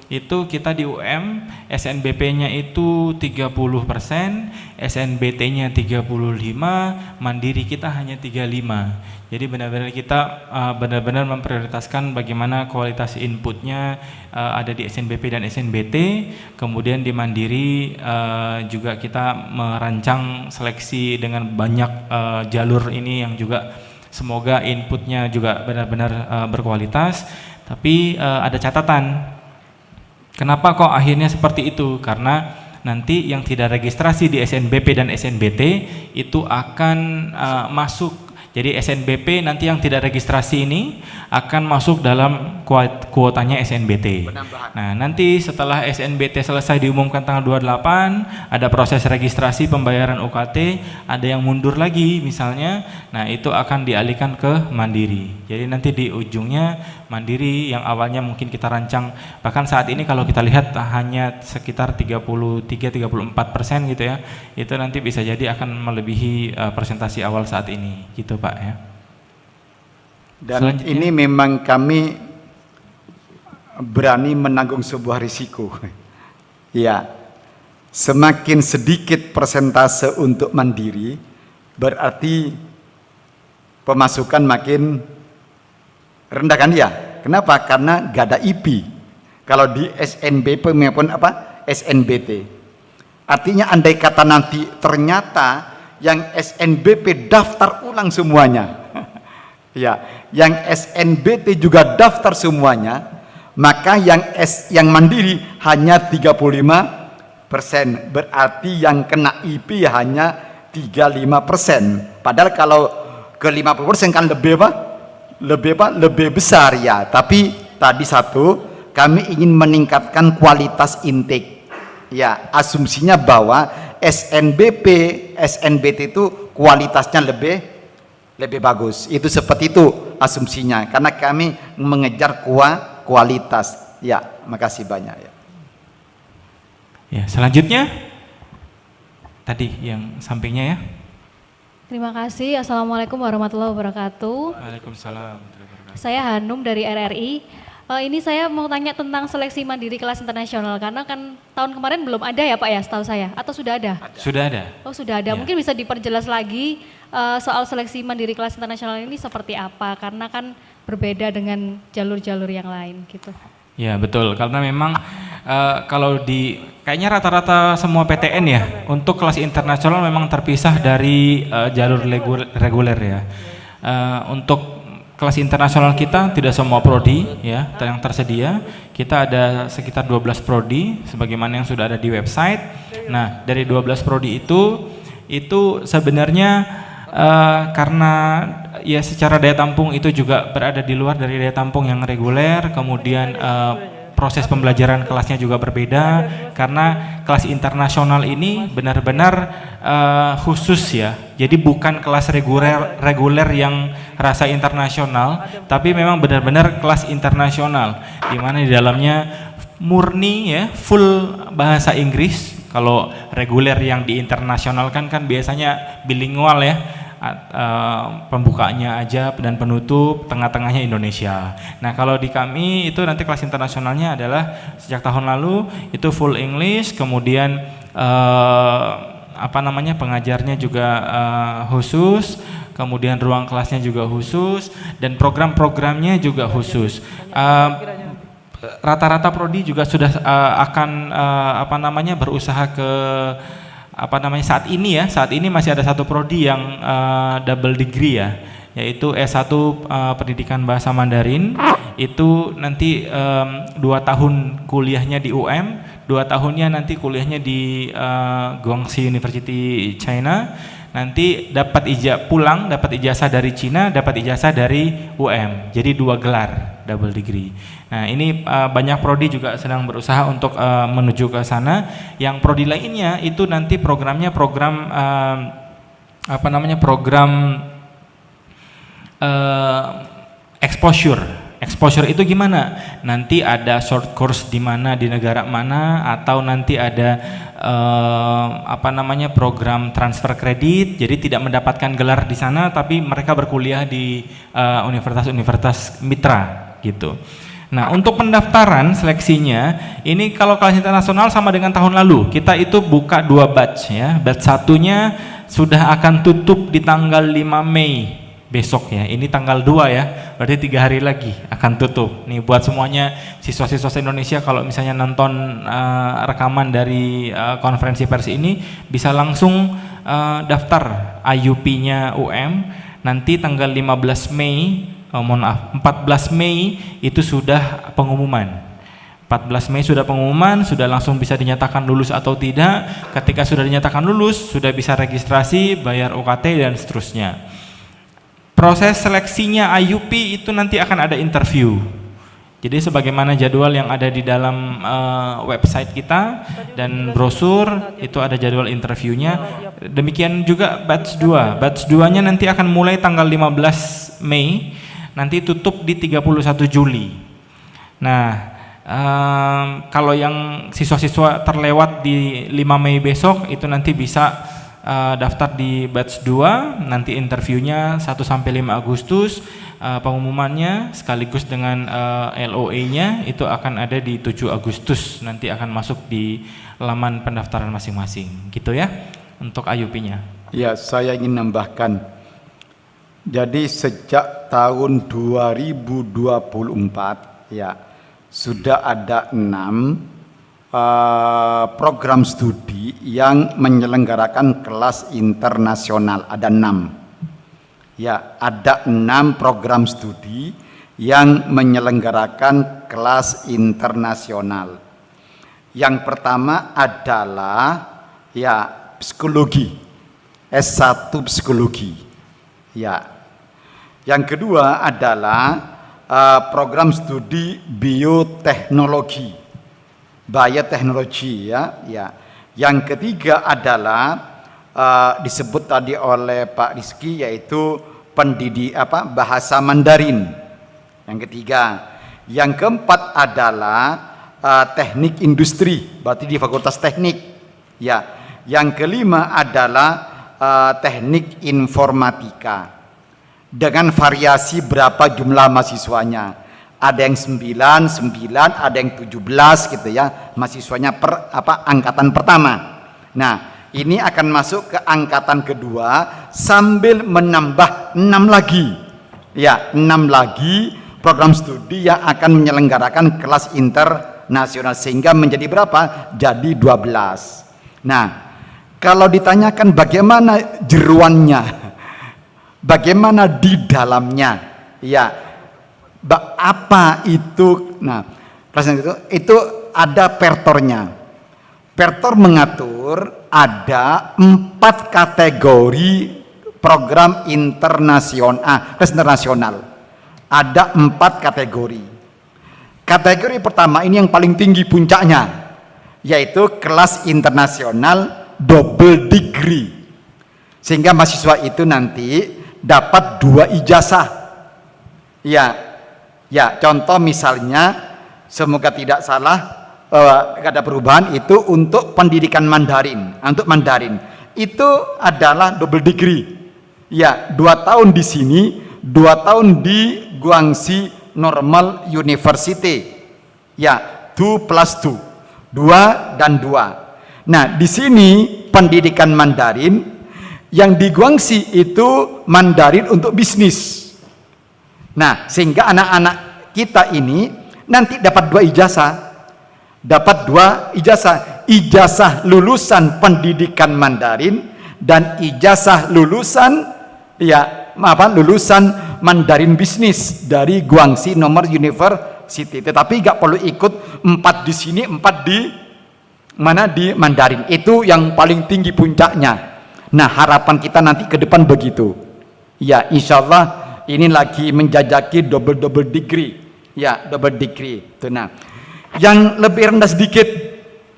[SPEAKER 5] itu kita di UM, SNBP-nya itu 30%, SNBT-nya 35%, Mandiri kita hanya 35%. Jadi benar-benar kita benar-benar memprioritaskan bagaimana kualitas inputnya ada di SNBP dan SNBT, kemudian di Mandiri juga kita merancang seleksi dengan banyak jalur ini yang juga semoga inputnya juga benar-benar berkualitas. Tapi ada catatan, kenapa kok akhirnya seperti itu? Karena nanti yang tidak registrasi di SNBP dan SNBT itu akan masuk. Jadi SNBP nanti yang tidak registrasi ini akan masuk dalam kuotanya SNBT. Nah, nanti setelah SNBT selesai diumumkan tanggal 28, ada proses registrasi pembayaran UKT, ada yang mundur lagi misalnya, nah itu akan dialihkan ke Mandiri. Jadi nanti di ujungnya Mandiri yang awalnya mungkin kita rancang, bahkan saat ini kalau kita lihat hanya sekitar 33-34% gitu ya, itu nanti bisa jadi akan melebihi presentasi awal saat ini gitu Pak ya.
[SPEAKER 3] Dan ini memang kami berani menanggung sebuah risiko. Ya, semakin sedikit persentase untuk Mandiri berarti pemasukan makin rendah kan ya? Kenapa? Karena gak ada IP. Kalau di SNBP maupun SNBT. Artinya andai kata nanti ternyata yang SNBP daftar ulang semuanya, Ya, yang SNBT juga daftar semuanya, maka yang mandiri hanya 35%, berarti yang kena IP hanya 35%. Padahal kalau ke 50% kan lebih besar ya. Tapi tadi kami ingin meningkatkan kualitas intake. Ya, asumsinya bahwa SNBT itu kualitasnya lebih bagus. Itu seperti itu asumsinya, karena kami mengejar kualitas. Ya, makasih banyak ya.
[SPEAKER 5] Ya, selanjutnya tadi yang sampingnya ya.
[SPEAKER 6] Terima kasih. Assalamualaikum warahmatullahi wabarakatuh.
[SPEAKER 5] Waalaikumsalam.
[SPEAKER 6] Saya Hanum dari RRI. Ini saya mau tanya tentang seleksi mandiri kelas internasional, karena kan tahun kemarin belum ada ya Pak ya, setahu saya, atau sudah ada?
[SPEAKER 5] Sudah ada.
[SPEAKER 6] Oh sudah ada.
[SPEAKER 5] Ya.
[SPEAKER 6] Mungkin bisa diperjelas lagi soal seleksi mandiri kelas internasional ini seperti apa, karena kan berbeda dengan jalur-jalur yang lain gitu.
[SPEAKER 5] Ya betul, karena memang kalau kayaknya rata-rata semua PTN ya, untuk kelas internasional memang terpisah dari jalur reguler ya. Untuk kelas internasional kita tidak semua prodi ya yang tersedia. Kita ada sekitar 12 prodi sebagaimana yang sudah ada di website. Nah, dari 12 prodi itu sebenarnya karena ya secara daya tampung itu juga berada di luar dari daya tampung yang reguler, kemudian proses pembelajaran kelasnya juga berbeda, karena kelas internasional ini benar-benar khusus ya. Jadi bukan kelas reguler yang rasa internasional, tapi memang benar-benar kelas internasional, di mana di dalamnya murni ya full bahasa Inggris. Kalau reguler yang di internasional kan biasanya bilingual ya. Pembukaannya aja dan penutup, tengah-tengahnya Indonesia. Nah kalau di kami itu nanti kelas internasionalnya adalah sejak tahun lalu itu full English, kemudian pengajarnya juga khusus, kemudian ruang kelasnya juga khusus, dan program-programnya juga khusus. Rata-rata prodi juga sudah akan berusaha ke saat ini masih ada satu prodi yang double degree ya, yaitu S1 pendidikan bahasa Mandarin. Itu nanti 2 tahun kuliahnya di UM, 2 tahunnya nanti kuliahnya di Guangxi University China. Nanti dapat ijazah dari Cina, dapat ijazah dari UM. Jadi 2 gelar double degree. Nah, ini banyak prodi juga sedang berusaha untuk menuju ke sana. Yang prodi lainnya itu nanti programnya program exposure. Exposure itu gimana? Nanti ada short course di mana, di negara mana, atau nanti ada program transfer kredit. Jadi tidak mendapatkan gelar di sana, tapi mereka berkuliah di universitas-universitas mitra gitu. Nah, untuk pendaftaran seleksinya ini kalau kelas internasional sama dengan tahun lalu. Kita itu buka 2 batch ya. Batch satunya sudah akan tutup di tanggal 5 Mei besok ya. Ini tanggal 2 ya. Berarti 3 hari lagi akan tutup. Nih buat semuanya siswa-siswa Indonesia, kalau misalnya nonton rekaman dari konferensi pers ini bisa langsung daftar IUP-nya UM. Nanti tanggal 14 Mei itu sudah pengumuman. 14 Mei sudah pengumuman, sudah langsung bisa dinyatakan lulus atau tidak. Ketika sudah dinyatakan lulus, sudah bisa registrasi, bayar UKT dan seterusnya. Proses seleksinya IUP itu nanti akan ada interview. Jadi sebagaimana jadwal yang ada di dalam website kita dan brosur itu ada jadwal interviewnya. Demikian juga batch 2. Batch 2-nya nanti akan mulai tanggal 15 Mei, nanti tutup di 31 Juli. Nah, kalau yang siswa-siswa terlewat di 5 Mei besok itu nanti bisa daftar di batch 2, nanti interviewnya 1 sampai 5 Agustus, pengumumannya sekaligus dengan LOE-nya itu akan ada di 7 Agustus, nanti akan masuk di laman pendaftaran masing-masing. Gitu ya untuk IUP-nya.
[SPEAKER 3] Ya, saya ingin nambahkan. Jadi sejak tahun 2024 ya sudah ada 6 program studi yang menyelenggarakan kelas internasional, ada 6 Ya, ada 6 program studi yang menyelenggarakan kelas internasional. Yang pertama adalah ya psikologi, S1 psikologi. Ya. Yang kedua adalah program studi bioteknologi. Bioteknologi ya, ya. Yang ketiga adalah disebut tadi oleh Pak Rizky, yaitu bahasa Mandarin. Yang ketiga, yang keempat adalah teknik industri, berarti di Fakultas Teknik. Ya, yang kelima adalah teknik informatika dengan variasi berapa jumlah mahasiswanya. Ada yang 9, ada yang 17 gitu ya, mahasiswanya angkatan pertama. Nah, ini akan masuk ke angkatan kedua sambil menambah 6 lagi. Ya, 6 lagi program studi yang akan menyelenggarakan kelas internasional, sehingga menjadi berapa? Jadi 12. Nah, kalau ditanyakan bagaimana jeruannya, bagaimana di dalamnya, ya, apa itu? Nah, itu ada pertornya. Pertor mengatur ada 4 kategori program internasional. Ada 4 kategori. Kategori pertama ini yang paling tinggi puncaknya, yaitu kelas internasional double degree. Sehingga mahasiswa itu nanti dapat 2 ijazah. Ya, contoh misalnya, semoga tidak salah, ada perubahan itu untuk pendidikan Mandarin. Untuk Mandarin itu adalah double degree. Ya, 2 tahun di sini, 2 tahun di Guangxi Normal University. Ya, 2+2, 2 dan 2. Nah, di sini pendidikan Mandarin, yang di Guangxi itu Mandarin untuk bisnis. Nah, sehingga anak-anak kita ini nanti dapat 2 ijazah. Dapat 2 ijazah. Ijazah lulusan pendidikan Mandarin dan ijazah lulusan lulusan Mandarin bisnis dari Guangxi Normal University. Tetapi nggak perlu ikut 4 di sini, 4 di mana, di Mandarin. Itu yang paling tinggi puncaknya. Nah, harapan kita nanti ke depan begitu. Ya, insya Allah ini lagi menjajaki double degree. Ya, double degree. Itu. Nah, yang lebih rendah sedikit,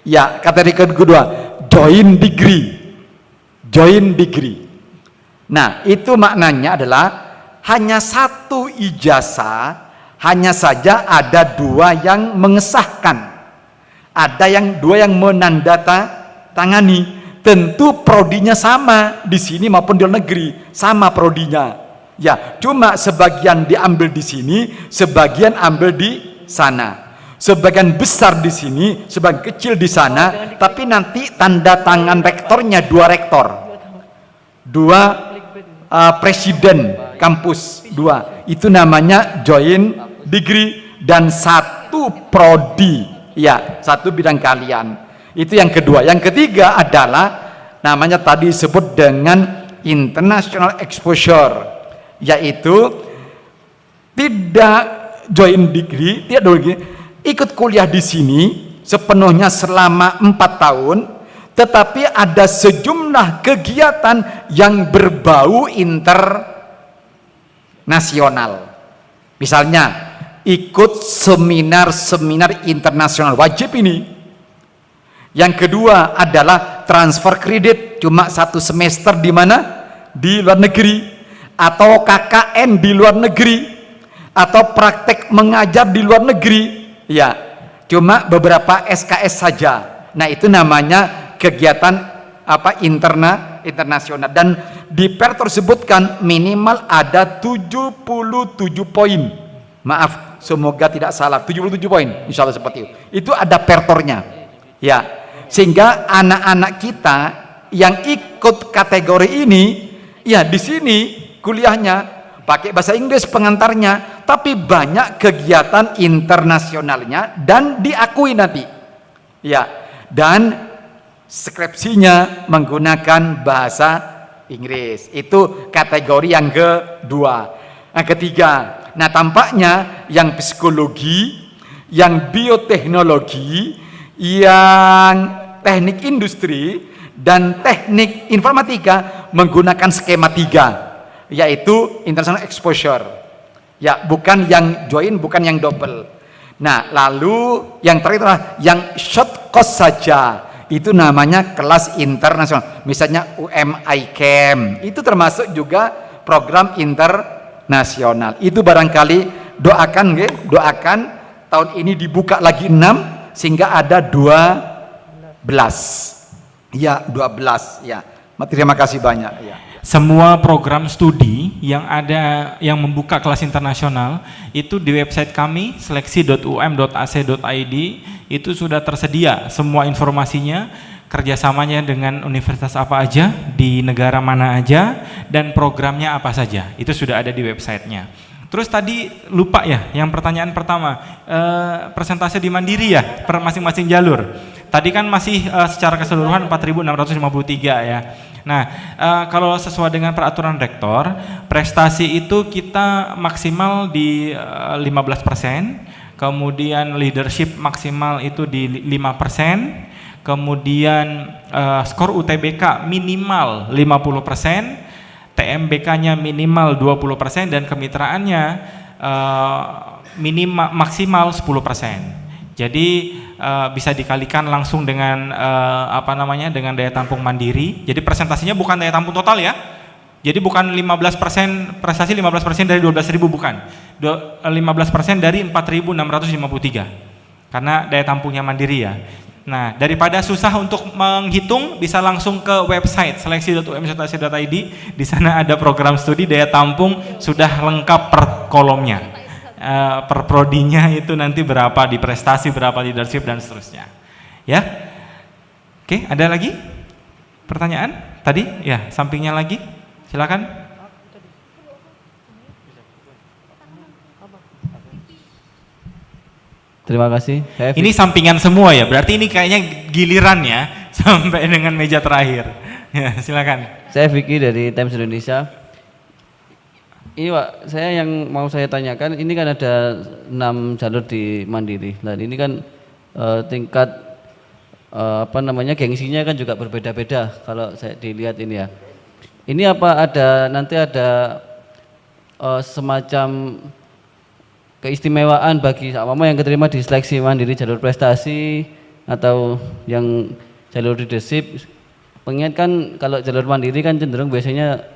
[SPEAKER 3] ya, kategori kedua, joint degree. Joint degree. Nah, itu maknanya adalah hanya 1 ijazah, hanya saja ada 2 yang mengesahkan, ada yang 2 yang menandatangani. Tentu prodinya sama di sini maupun di luar negeri, sama prodinya. Ya, cuma sebagian diambil di sini, sebagian ambil di sana. Sebagian besar di sini, sebagian kecil di sana, tapi nanti tanda tangan rektornya 2 rektor, 2 presiden kampus, 2. Itu namanya joint degree, dan 1 prodi, ya, 1 bidang kalian. Itu yang kedua. Yang ketiga adalah namanya tadi disebut dengan international exposure, yaitu tidak joint degree, tidak degree, ikut kuliah di sini sepenuhnya selama 4 tahun, tetapi ada sejumlah kegiatan yang berbau internasional. Misalnya ikut seminar-seminar internasional, wajib ini. Yang kedua adalah transfer kredit, cuma 1 semester di mana? Di luar negeri, atau KKN di luar negeri, atau praktek mengajar di luar negeri. Ya, cuma beberapa SKS saja. Nah, itu namanya kegiatan internasional. Dan di pertor sebutkan minimal ada 77 poin. Maaf, semoga tidak salah, 77 poin, insya Allah seperti itu. Itu ada pertornya. Ya, sehingga anak-anak kita yang ikut kategori ini, ya, di sini kuliahnya pakai bahasa Inggris pengantarnya, tapi banyak kegiatan internasionalnya dan diakui nanti. Ya, dan skripsinya menggunakan bahasa Inggris. Itu kategori yang kedua. Nah, ketiga, nah tampaknya yang psikologi, yang bioteknologi, yang teknik industri, dan teknik informatika menggunakan skema 3, yaitu international exposure. Ya, bukan yang join, bukan yang double. Nah, lalu yang terakhir adalah yang short course saja. Itu namanya kelas internasional. Misalnya UM-ICAM, itu termasuk juga program internasional. Itu barangkali doakan, doakan tahun ini dibuka lagi 6 sehingga ada 12. Ya, 12 ya. Terima kasih banyak ya.
[SPEAKER 5] Semua program studi yang ada yang membuka kelas internasional itu di website kami seleksi.um.ac.id itu sudah tersedia semua informasinya, kerjasamanya dengan universitas apa aja, di negara mana aja, dan programnya apa saja, itu sudah ada di websitenya. Terus tadi lupa ya, yang pertanyaan pertama, persentase di Mandiri ya, per masing-masing jalur. Tadi kan masih secara keseluruhan 4.653 ya. Nah, kalau sesuai dengan peraturan rektor, prestasi itu kita maksimal di 15%, kemudian leadership maksimal itu di 5%, kemudian skor UTBK minimal 50%, TMBK-nya minimal 20%, dan kemitraannya maksimal 10%. Jadi bisa dikalikan langsung dengan dengan daya tampung mandiri. Jadi presentasinya bukan daya tampung total ya. Jadi bukan 15%, prestasi 15% dari 12.000 bukan. 15% dari 4.653. Karena daya tampungnya mandiri ya. Nah, daripada susah untuk menghitung, bisa langsung ke website seleksi.um.ac.id. Di sana ada program studi daya tampung sudah lengkap per kolomnya. Per prodinya itu nanti berapa di prestasi, berapa leadership, dan seterusnya. Ya. Oke, ada lagi pertanyaan? Tadi ya, sampingnya lagi. Silakan.
[SPEAKER 7] Terima kasih.
[SPEAKER 5] Ini sampingan semua ya, berarti ini kayaknya giliran ya sampai dengan meja terakhir. Ya, silakan.
[SPEAKER 7] Saya Vicky dari Times Indonesia. Ini Pak, saya yang mau saya tanyakan, ini kan ada 6 jalur di Mandiri. Nah, ini kan tingkat gengsinya kan juga berbeda-beda kalau saya dilihat ini ya. Ini apa nanti ada semacam keistimewaan bagi yang keterima di seleksi mandiri jalur prestasi atau yang jalur leadership? Pengingat kan kalau jalur mandiri kan cenderung biasanya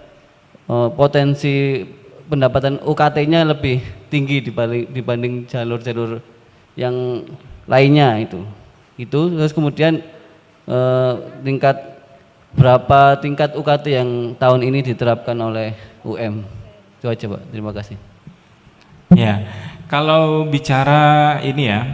[SPEAKER 7] potensi pendapatan UKT-nya lebih tinggi dibanding jalur-jalur yang lainnya itu. Terus kemudian berapa tingkat UKT yang tahun ini diterapkan oleh UM? Itu aja Pak, terima kasih.
[SPEAKER 5] Ya, kalau bicara ini ya,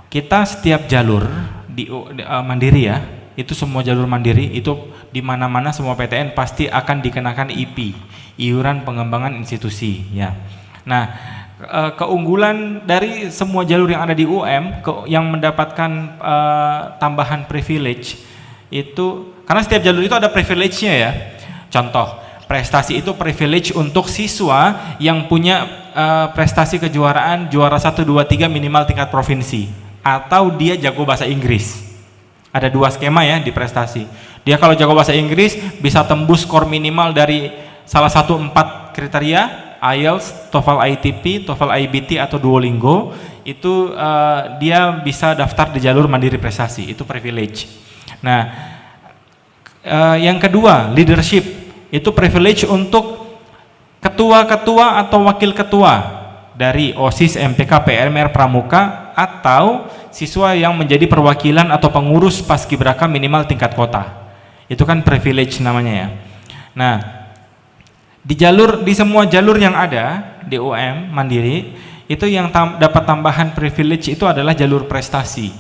[SPEAKER 5] kita setiap jalur di mandiri ya, itu semua jalur mandiri itu di mana-mana semua PTN pasti akan dikenakan IP, iuran pengembangan institusi ya. Nah, keunggulan dari semua jalur yang ada di UM yang mendapatkan tambahan privilege itu karena setiap jalur itu ada privilege-nya ya. Contoh, prestasi itu privilege untuk siswa yang punya prestasi kejuaraan juara 1, 2, 3 minimal tingkat provinsi atau dia jago bahasa Inggris. Ada 2 skema ya di prestasi. Dia kalau jago bahasa Inggris bisa tembus skor minimal dari salah satu 4 kriteria, IELTS, TOEFL ITP, TOEFL IBT atau Duolingo. Itu dia bisa daftar di jalur mandiri prestasi, itu privilege. Nah, yang kedua leadership, itu privilege untuk ketua-ketua atau wakil ketua dari OSIS, MPK, PMR, Pramuka atau siswa yang menjadi perwakilan atau pengurus paskibraka minimal tingkat kota. Itu kan privilege namanya ya. Nah, di semua jalur yang ada di UM Mandiri itu yang dapat tambahan privilege itu adalah jalur prestasi.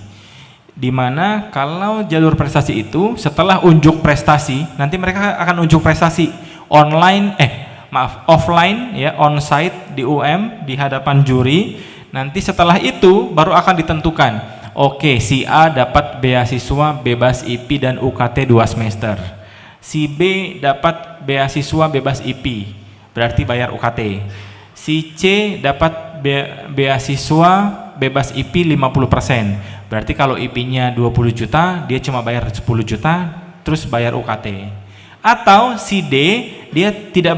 [SPEAKER 5] Dimana kalau jalur prestasi itu setelah unjuk prestasi, nanti mereka akan unjuk prestasi offline ya, onsite di UM di hadapan juri. Nanti setelah itu baru akan ditentukan, oke, si A dapat beasiswa bebas IP dan UKT 2 semester, Si B dapat beasiswa bebas IP, berarti bayar UKT. Si C dapat beasiswa bebas IP 50%, berarti kalau IP-nya 20 juta, dia cuma bayar 10 juta, terus bayar UKT. Atau si D, dia tidak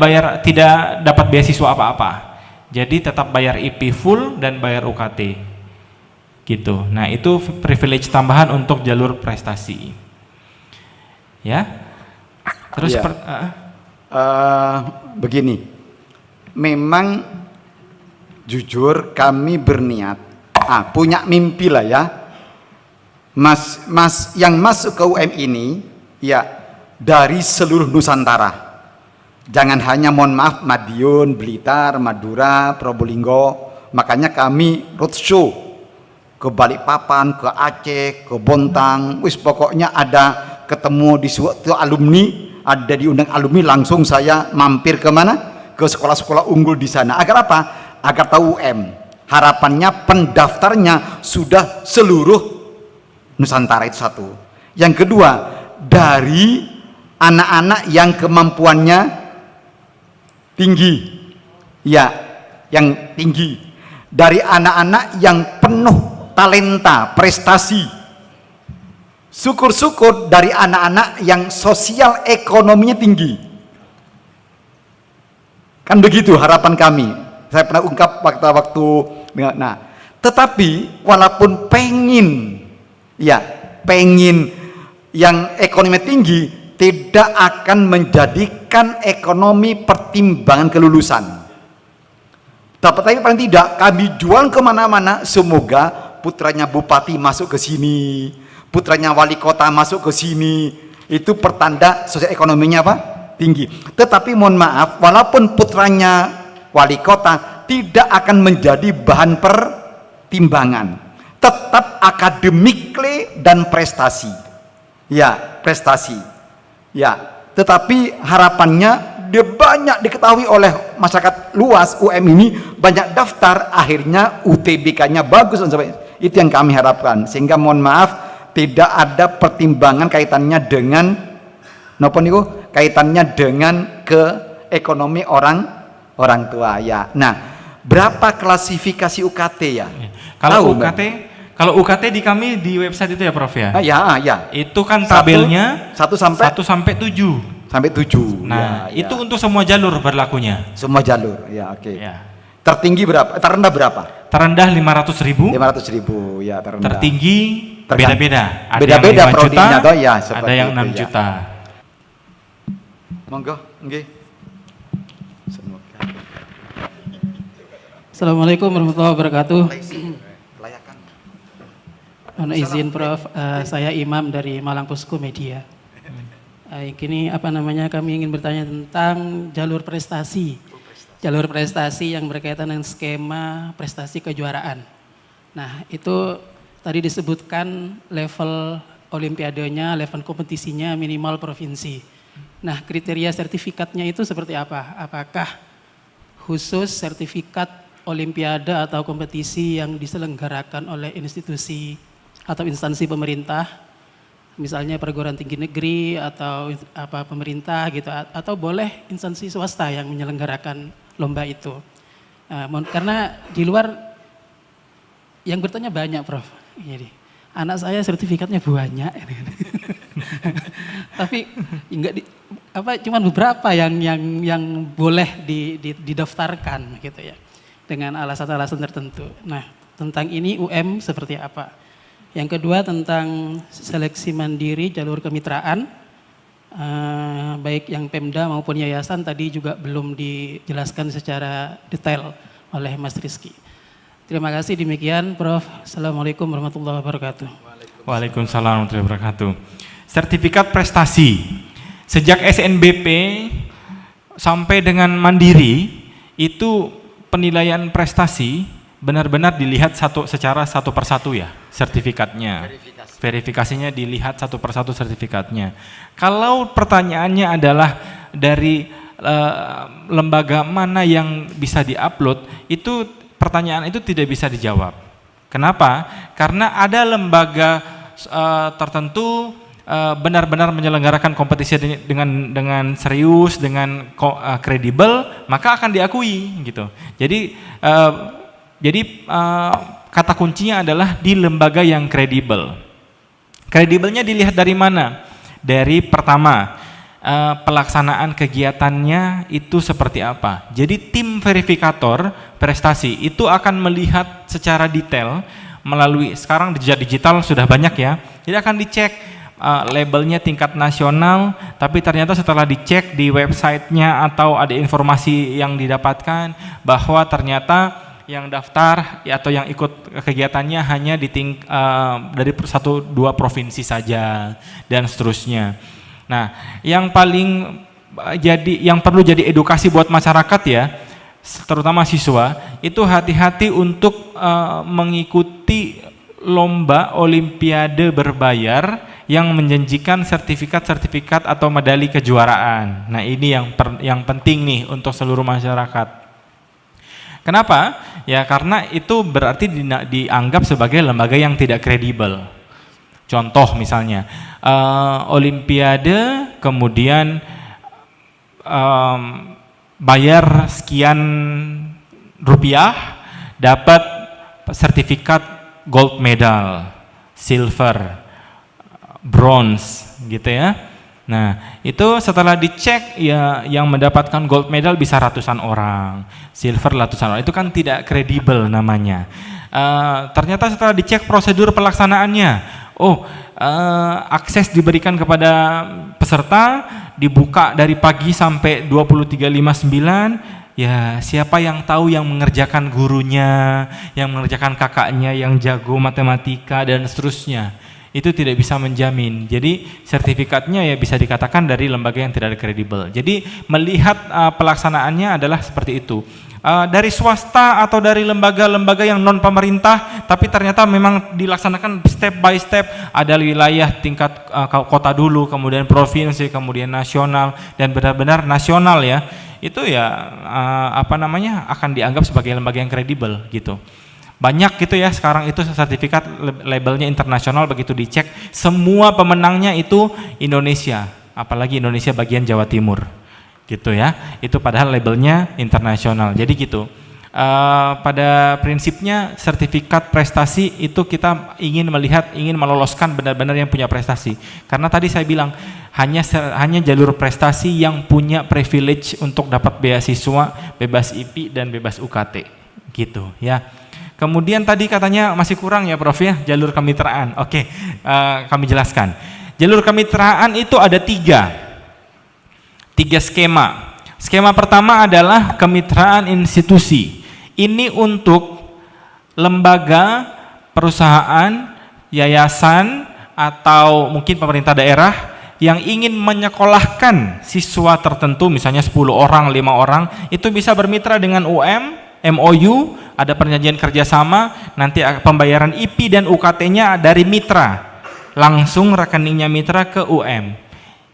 [SPEAKER 5] dapat beasiswa apa-apa, jadi tetap bayar IP full dan bayar UKT. Gitu. Nah, itu privilege tambahan untuk jalur prestasi. Ya. Terus
[SPEAKER 3] ya. Begini, memang jujur kami berniat, punya mimpi lah ya, mas yang masuk ke UM ini ya dari seluruh Nusantara, jangan hanya, mohon maaf, Madiun, Blitar, Madura, Probolinggo. Makanya kami roadshow ke Balikpapan, ke Aceh, ke Bontang, pokoknya ada ketemu di suatu alumni, ada diundang alumni, langsung saya mampir ke mana? Ke sekolah-sekolah unggul di sana. Agar apa? Agar tahu UM. Harapannya pendaftarnya sudah seluruh Nusantara, itu satu. Yang kedua, dari anak-anak yang kemampuannya tinggi. Ya, yang tinggi. Dari anak-anak yang penuh talenta, prestasi. Syukur-syukur dari anak-anak yang sosial ekonominya tinggi. Kan begitu harapan kami. Saya pernah ungkap waktu-waktu. Nah, tetapi walaupun pengen yang ekonomi tinggi, tidak akan menjadikan ekonomi pertimbangan kelulusan. Tapi paling tidak kami jual kemana-mana, semoga putranya bupati masuk ke sini, putranya wali kota masuk ke sini, itu pertanda sosial ekonominya apa? Tinggi. Tetapi mohon maaf, walaupun putranya wali kota, tidak akan menjadi bahan pertimbangan, tetap akademikly dan prestasi. Ya, prestasi. Ya, tetapi harapannya dia banyak diketahui oleh masyarakat luas. UM ini banyak daftar, akhirnya UTBK-nya bagus dan sebagainya. Itu yang kami harapkan. Sehingga mohon maaf, tidak ada pertimbangan kaitannya dengan kaitannya dengan ke ekonomi orang tua ya. Nah, berapa klasifikasi UKT ya?
[SPEAKER 5] Kalau UKT di kami di website itu ya Prof ya?
[SPEAKER 3] Ya.
[SPEAKER 5] Itu kan tabelnya
[SPEAKER 3] 1 sampai
[SPEAKER 5] 7.
[SPEAKER 3] Sampai 7.
[SPEAKER 5] Nah,
[SPEAKER 3] ya.
[SPEAKER 5] Itu untuk semua jalur berlakunya.
[SPEAKER 3] Semua jalur, ya oke.
[SPEAKER 5] Ya.
[SPEAKER 3] Tertinggi berapa? Terendah berapa?
[SPEAKER 5] Terendah 500.000.
[SPEAKER 3] 500.000 ya terendah.
[SPEAKER 5] Tertinggi beda-beda. Ada
[SPEAKER 3] Beda-beda
[SPEAKER 5] yang 5 juta,
[SPEAKER 3] ya,
[SPEAKER 5] ada yang 6
[SPEAKER 3] itu,
[SPEAKER 5] juta.
[SPEAKER 3] Ya. Monggo, nggih. Semoga.
[SPEAKER 8] Assalamualaikum warahmatullahi wabarakatuh. Mohon izin Prof, saya Imam dari Malang Posko Media. Kini kami ingin bertanya tentang jalur prestasi. Jalur prestasi yang berkaitan dengan skema prestasi kejuaraan. Nah, itu tadi disebutkan level olimpiadenya, level kompetisinya minimal provinsi. Nah, kriteria sertifikatnya itu seperti apa? Apakah khusus sertifikat olimpiade atau kompetisi yang diselenggarakan oleh institusi atau instansi pemerintah, misalnya perguruan tinggi negeri atau pemerintah gitu, atau boleh instansi swasta yang menyelenggarakan lomba itu? Karena di luar yang bertanya banyak Prof. Jadi, anak saya sertifikatnya banyak, tapi cuman beberapa yang boleh didaftarkan gitu ya, dengan alasan-alasan tertentu. Nah, tentang ini UM seperti apa? Yang kedua tentang seleksi mandiri jalur kemitraan, baik yang Pemda maupun yayasan tadi juga belum dijelaskan secara detail oleh Mas Rizky. Terima kasih, demikian Prof. Assalamualaikum warahmatullahi wabarakatuh.
[SPEAKER 5] Waalaikumsalam warahmatullahi wabarakatuh. Sertifikat prestasi sejak SNBP sampai dengan mandiri itu penilaian prestasi benar-benar dilihat secara satu persatu ya sertifikatnya. Verifikasinya dilihat satu persatu sertifikatnya. Kalau pertanyaannya adalah dari lembaga mana yang bisa diupload, itu pertanyaan itu tidak bisa dijawab. Kenapa? Karena ada lembaga tertentu benar-benar menyelenggarakan kompetisi dengan serius, dengan kredibel, maka akan diakui gitu. Jadi kata kuncinya adalah di lembaga yang kredibel. Kredibelnya dilihat dari mana? Dari pertama, pelaksanaan kegiatannya itu seperti apa. Jadi tim verifikator prestasi itu akan melihat secara detail melalui, sekarang digital sudah banyak ya, jadi akan dicek labelnya tingkat nasional, tapi ternyata setelah dicek di websitenya atau ada informasi yang didapatkan bahwa ternyata yang daftar atau yang ikut kegiatannya hanya dari 1-2 provinsi saja dan seterusnya. Nah, yang perlu jadi edukasi buat masyarakat ya, terutama siswa, itu hati-hati untuk mengikuti lomba olimpiade berbayar yang menjanjikan sertifikat-sertifikat atau medali kejuaraan. Nah, ini yang penting nih untuk seluruh masyarakat. Kenapa? Ya karena itu berarti dianggap sebagai lembaga yang tidak kredibel. Contoh misalnya, olimpiade kemudian bayar sekian rupiah dapat sertifikat gold medal, silver, bronze gitu ya. Nah, itu setelah dicek ya yang mendapatkan gold medal bisa ratusan orang, silver ratusan orang. Itu kan tidak kredibel namanya. Ternyata setelah dicek prosedur pelaksanaannya, akses diberikan kepada peserta, dibuka dari pagi sampai 23.59. Ya, siapa yang tahu yang mengerjakan gurunya, yang mengerjakan kakaknya yang jago matematika dan seterusnya. Itu tidak bisa menjamin. Jadi sertifikatnya ya bisa dikatakan dari lembaga yang tidak kredibel. Jadi melihat pelaksanaannya adalah seperti itu. Dari swasta atau dari lembaga-lembaga yang non pemerintah, tapi ternyata memang dilaksanakan step by step. Ada wilayah tingkat kota dulu, kemudian provinsi, kemudian nasional, dan benar-benar nasional ya. Itu ya akan dianggap sebagai lembaga yang kredibel gitu. Banyak gitu ya sekarang itu sertifikat labelnya internasional, begitu dicek semua pemenangnya itu Indonesia, apalagi Indonesia bagian Jawa Timur gitu ya, itu padahal labelnya internasional. Jadi gitu, pada prinsipnya sertifikat prestasi itu kita ingin meloloskan benar-benar yang punya prestasi, karena tadi saya bilang hanya jalur prestasi yang punya privilege untuk dapat beasiswa, bebas IP dan bebas UKT gitu ya. Kemudian tadi katanya masih kurang ya Prof ya, jalur kemitraan. Oke, kami jelaskan. Jalur kemitraan itu ada tiga skema. Skema pertama adalah kemitraan institusi. Ini untuk lembaga, perusahaan, yayasan, atau mungkin pemerintah daerah yang ingin menyekolahkan siswa tertentu, misalnya 10 orang, 5 orang, itu bisa bermitra dengan UM, MOU, ada perjanjian kerjasama, nanti pembayaran IP dan UKT-nya dari mitra, langsung rekeningnya mitra ke UM.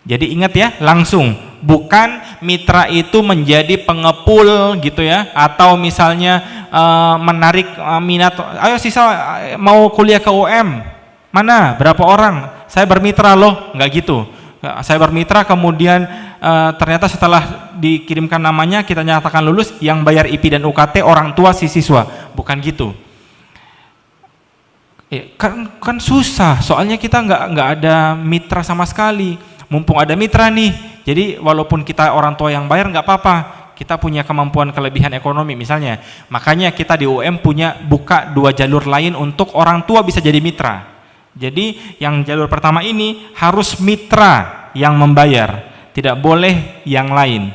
[SPEAKER 5] Jadi ingat ya, langsung, bukan mitra itu menjadi pengepul gitu ya, atau misalnya menarik minat, ayo siswa mau kuliah ke UM, mana berapa orang, saya bermitra loh, nggak gitu. Saya bermitra kemudian ternyata setelah dikirimkan namanya kita nyatakan lulus, yang bayar IP dan UKT orang tua si siswa, bukan gitu. Kan susah, soalnya kita nggak ada mitra sama sekali. Mumpung ada mitra nih, jadi walaupun kita orang tua yang bayar nggak apa-apa, kita punya kemampuan kelebihan ekonomi misalnya. Makanya kita di UM buka 2 jalur lain untuk orang tua bisa jadi mitra. Jadi yang jalur pertama ini harus mitra yang membayar, tidak boleh yang lain.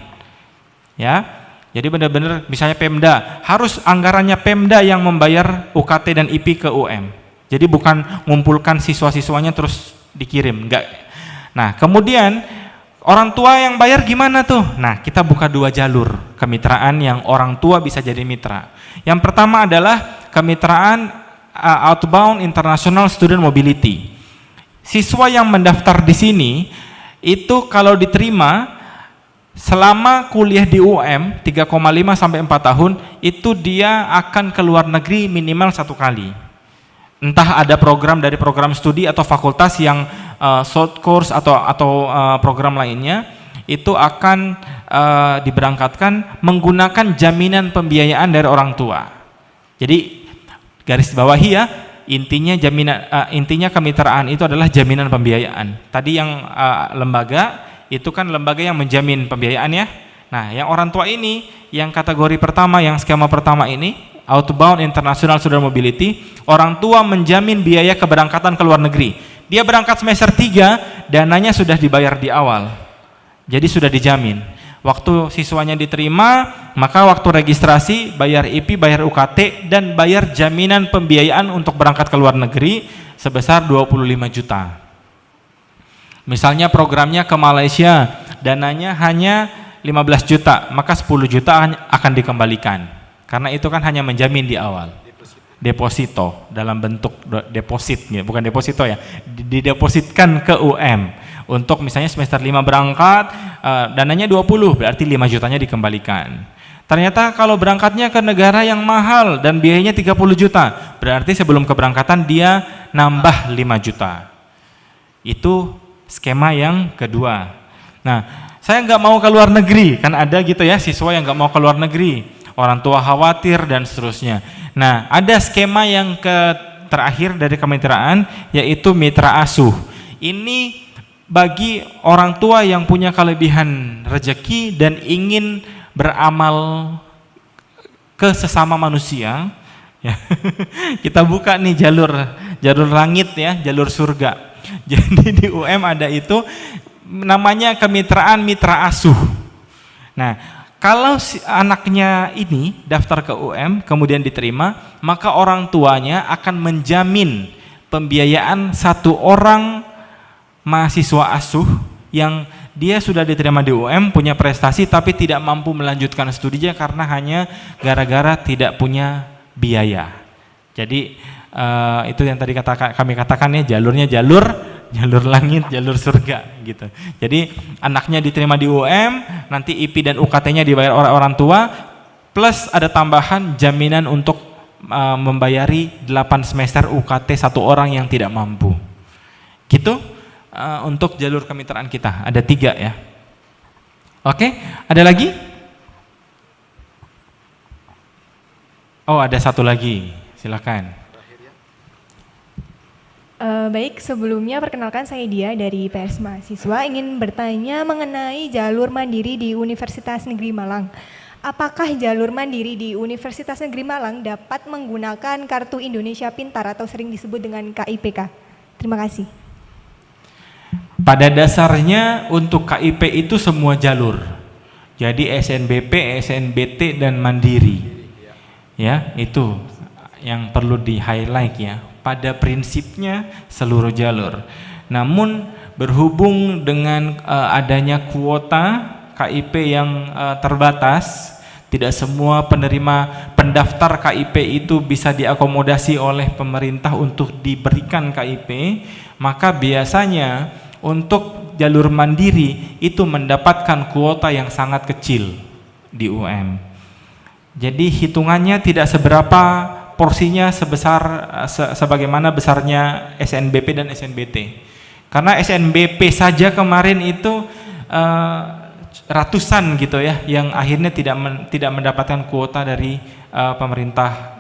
[SPEAKER 5] Ya. Jadi benar-benar misalnya Pemda, harus anggarannya Pemda yang membayar UKT dan IP ke UM. Jadi bukan ngumpulkan siswa-siswanya terus dikirim, enggak. Nah, kemudian orang tua yang bayar gimana tuh? Nah, kita buka 2 jalur kemitraan yang orang tua bisa jadi mitra. Yang pertama adalah kemitraan Outbound International Student Mobility. Siswa yang mendaftar di sini itu kalau diterima selama kuliah di UM 3,5 sampai 4 tahun itu dia akan ke luar negeri minimal 1 kali. Entah ada program dari program studi atau fakultas yang short course atau program lainnya itu akan diberangkatkan menggunakan jaminan pembiayaan dari orang tua. Jadi garis bawahi ya, intinya kemitraan itu adalah jaminan pembiayaan. Tadi yang lembaga itu kan lembaga yang menjamin pembiayaan ya. Nah, yang orang tua ini, yang kategori pertama, yang skema pertama ini, outbound international student mobility, orang tua menjamin biaya keberangkatan ke luar negeri. Dia berangkat semester 3, dananya sudah dibayar di awal. Jadi sudah dijamin. Waktu siswanya diterima, maka waktu registrasi bayar IP, bayar UKT, dan bayar jaminan pembiayaan untuk berangkat ke luar negeri sebesar 25 juta. Misalnya programnya ke Malaysia, dananya hanya 15 juta, maka 10 juta akan dikembalikan. Karena itu kan hanya menjamin di awal. Deposito dalam bentuk deposit, bukan deposito ya, didepositkan ke UM. Untuk misalnya semester 5 berangkat, dananya 20, berarti 5 jutanya dikembalikan. Ternyata kalau berangkatnya ke negara yang mahal dan biayanya 30 juta, berarti sebelum keberangkatan dia nambah 5 juta. Itu skema yang kedua. Nah, saya nggak mau ke luar negeri, kan ada gitu ya siswa yang nggak mau ke luar negeri, orang tua khawatir dan seterusnya. Nah, ada skema yang terakhir dari kemitraan, yaitu mitra asuh. Ini bagi orang tua yang punya kelebihan rezeki dan ingin beramal ke sesama manusia, ya. Kita buka nih jalur langit ya, jalur surga. Jadi di UM ada itu namanya kemitraan mitra asuh. Nah, kalau si anaknya ini daftar ke UM kemudian diterima, maka orang tuanya akan menjamin pembiayaan satu orang mahasiswa asuh yang dia sudah diterima di UM, punya prestasi tapi tidak mampu melanjutkan studinya karena hanya gara-gara tidak punya biaya. Jadi itu yang tadi kami katakan ya, jalurnya jalur langit, jalur surga gitu. Jadi anaknya diterima di UM, nanti IP dan UKT-nya dibayar oleh orang tua, plus ada tambahan jaminan untuk membayari 8 semester UKT satu orang yang tidak mampu. Gitu. Untuk jalur kemitraan kita ada 3 ya. Oke, ada lagi? Oh, ada satu lagi, silakan.
[SPEAKER 9] Baik, sebelumnya perkenalkan saya Dia dari PS Mahasiswa, ingin bertanya mengenai jalur mandiri di Universitas Negeri Malang. Apakah jalur mandiri di Universitas Negeri Malang dapat menggunakan kartu Indonesia Pintar atau sering disebut dengan KIPK? Terima kasih.
[SPEAKER 5] Pada dasarnya untuk KIP itu semua jalur. Jadi SNBP, SNBT dan Mandiri. Ya, itu yang perlu di-highlight ya. Pada prinsipnya seluruh jalur. Namun berhubung dengan adanya kuota KIP yang terbatas, tidak semua pendaftar KIP itu bisa diakomodasi oleh pemerintah untuk diberikan KIP, maka biasanya untuk jalur mandiri itu mendapatkan kuota yang sangat kecil di UM. Jadi hitungannya tidak seberapa porsinya sebagaimana besarnya SNBP dan SNBT. Karena SNBP saja kemarin itu ratusan gitu ya, yang akhirnya tidak mendapatkan kuota dari pemerintah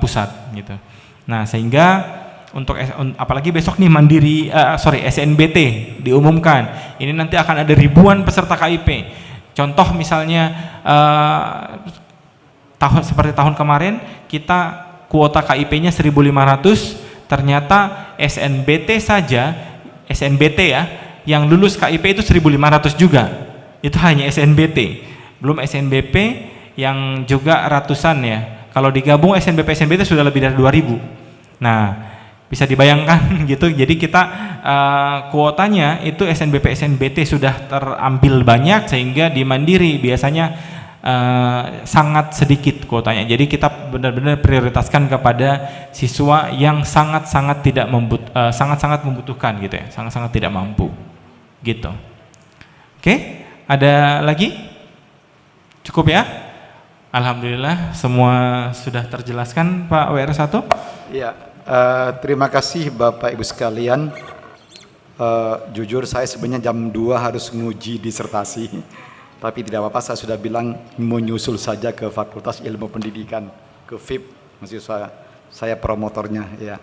[SPEAKER 5] pusat gitu. Nah, sehingga untuk apalagi besok nih SNBT diumumkan, ini nanti akan ada ribuan peserta KIP. Contoh misalnya seperti tahun kemarin kita kuota KIP-nya 1.500, ternyata SNBT ya yang lulus KIP itu 1.500 juga. Itu hanya SNBT, belum SNBP yang juga ratusan ya. Kalau digabung SNBP sudah lebih dari 2.000. Nah, bisa dibayangkan gitu. Jadi kita kuotanya itu SNBT sudah terambil banyak, sehingga di Mandiri biasanya sangat sedikit kuotanya. Jadi kita benar-benar prioritaskan kepada siswa yang sangat-sangat membutuhkan gitu ya, sangat-sangat tidak mampu gitu. Oke, ada lagi? Cukup ya? Alhamdulillah semua sudah terjelaskan Pak WR1.
[SPEAKER 3] Ya, terima kasih Bapak Ibu sekalian. Jujur saya sebenarnya jam 2 harus nguji disertasi, tapi tidak apa-apa, saya sudah bilang menyusul saja ke Fakultas Ilmu Pendidikan, ke FIP, mahasiswa saya promotornya ya.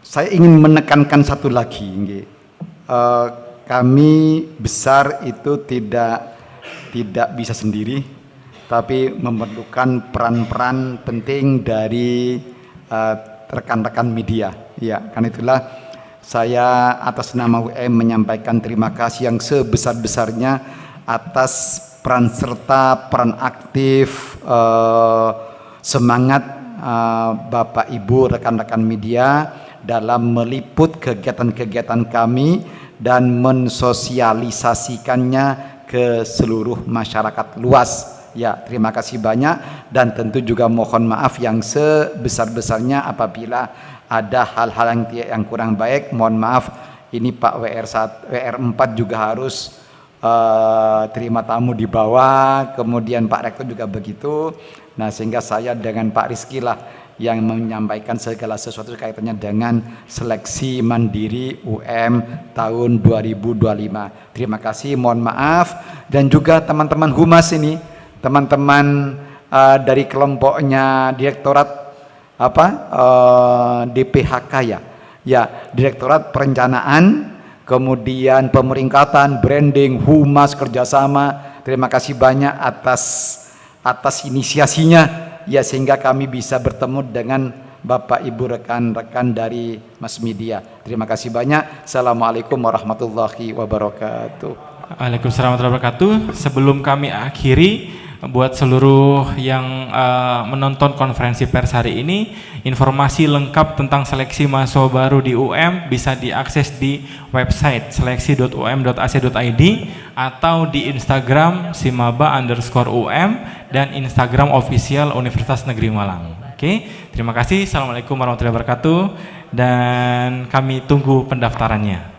[SPEAKER 3] Saya ingin menekankan satu lagi, kami besar itu tidak bisa sendiri, tapi memerlukan peran-peran penting dari rekan-rekan media. Ya, karena itulah saya atas nama UM menyampaikan terima kasih yang sebesar-besarnya atas peran serta, peran aktif, semangat Bapak Ibu rekan-rekan media dalam meliput kegiatan-kegiatan kami dan mensosialisasikannya ke seluruh masyarakat luas. Ya, terima kasih banyak, dan tentu juga mohon maaf yang sebesar-besarnya apabila ada hal-hal yang kurang baik. Mohon maaf, ini Pak WR4 juga harus terima tamu di bawah, kemudian Pak Rektor juga begitu. Nah, sehingga saya dengan Pak Rizky lah yang menyampaikan segala sesuatu kaitannya dengan seleksi mandiri UM tahun 2025. Terima kasih, mohon maaf. Dan juga teman-teman Humas ini, teman-teman dari kelompoknya Direktorat DPHK ya, Direktorat Perencanaan, kemudian Pemeringkatan, Branding, Humas, kerjasama. Terima kasih banyak atas inisiasinya ya, sehingga kami bisa bertemu dengan Bapak Ibu rekan-rekan dari mass media. Terima kasih banyak. Assalamualaikum warahmatullahi wabarakatuh.
[SPEAKER 5] Waalaikumsalam warahmatullahi wabarakatuh. Sebelum kami akhiri, buat seluruh yang menonton konferensi pers hari ini, informasi lengkap tentang seleksi mahasiswa baru di UM bisa diakses di website seleksi.um.ac.id atau di Instagram simaba_UM dan Instagram official Universitas Negeri Malang. Oke, terima kasih. Assalamualaikum warahmatullahi wabarakatuh, dan kami tunggu pendaftarannya.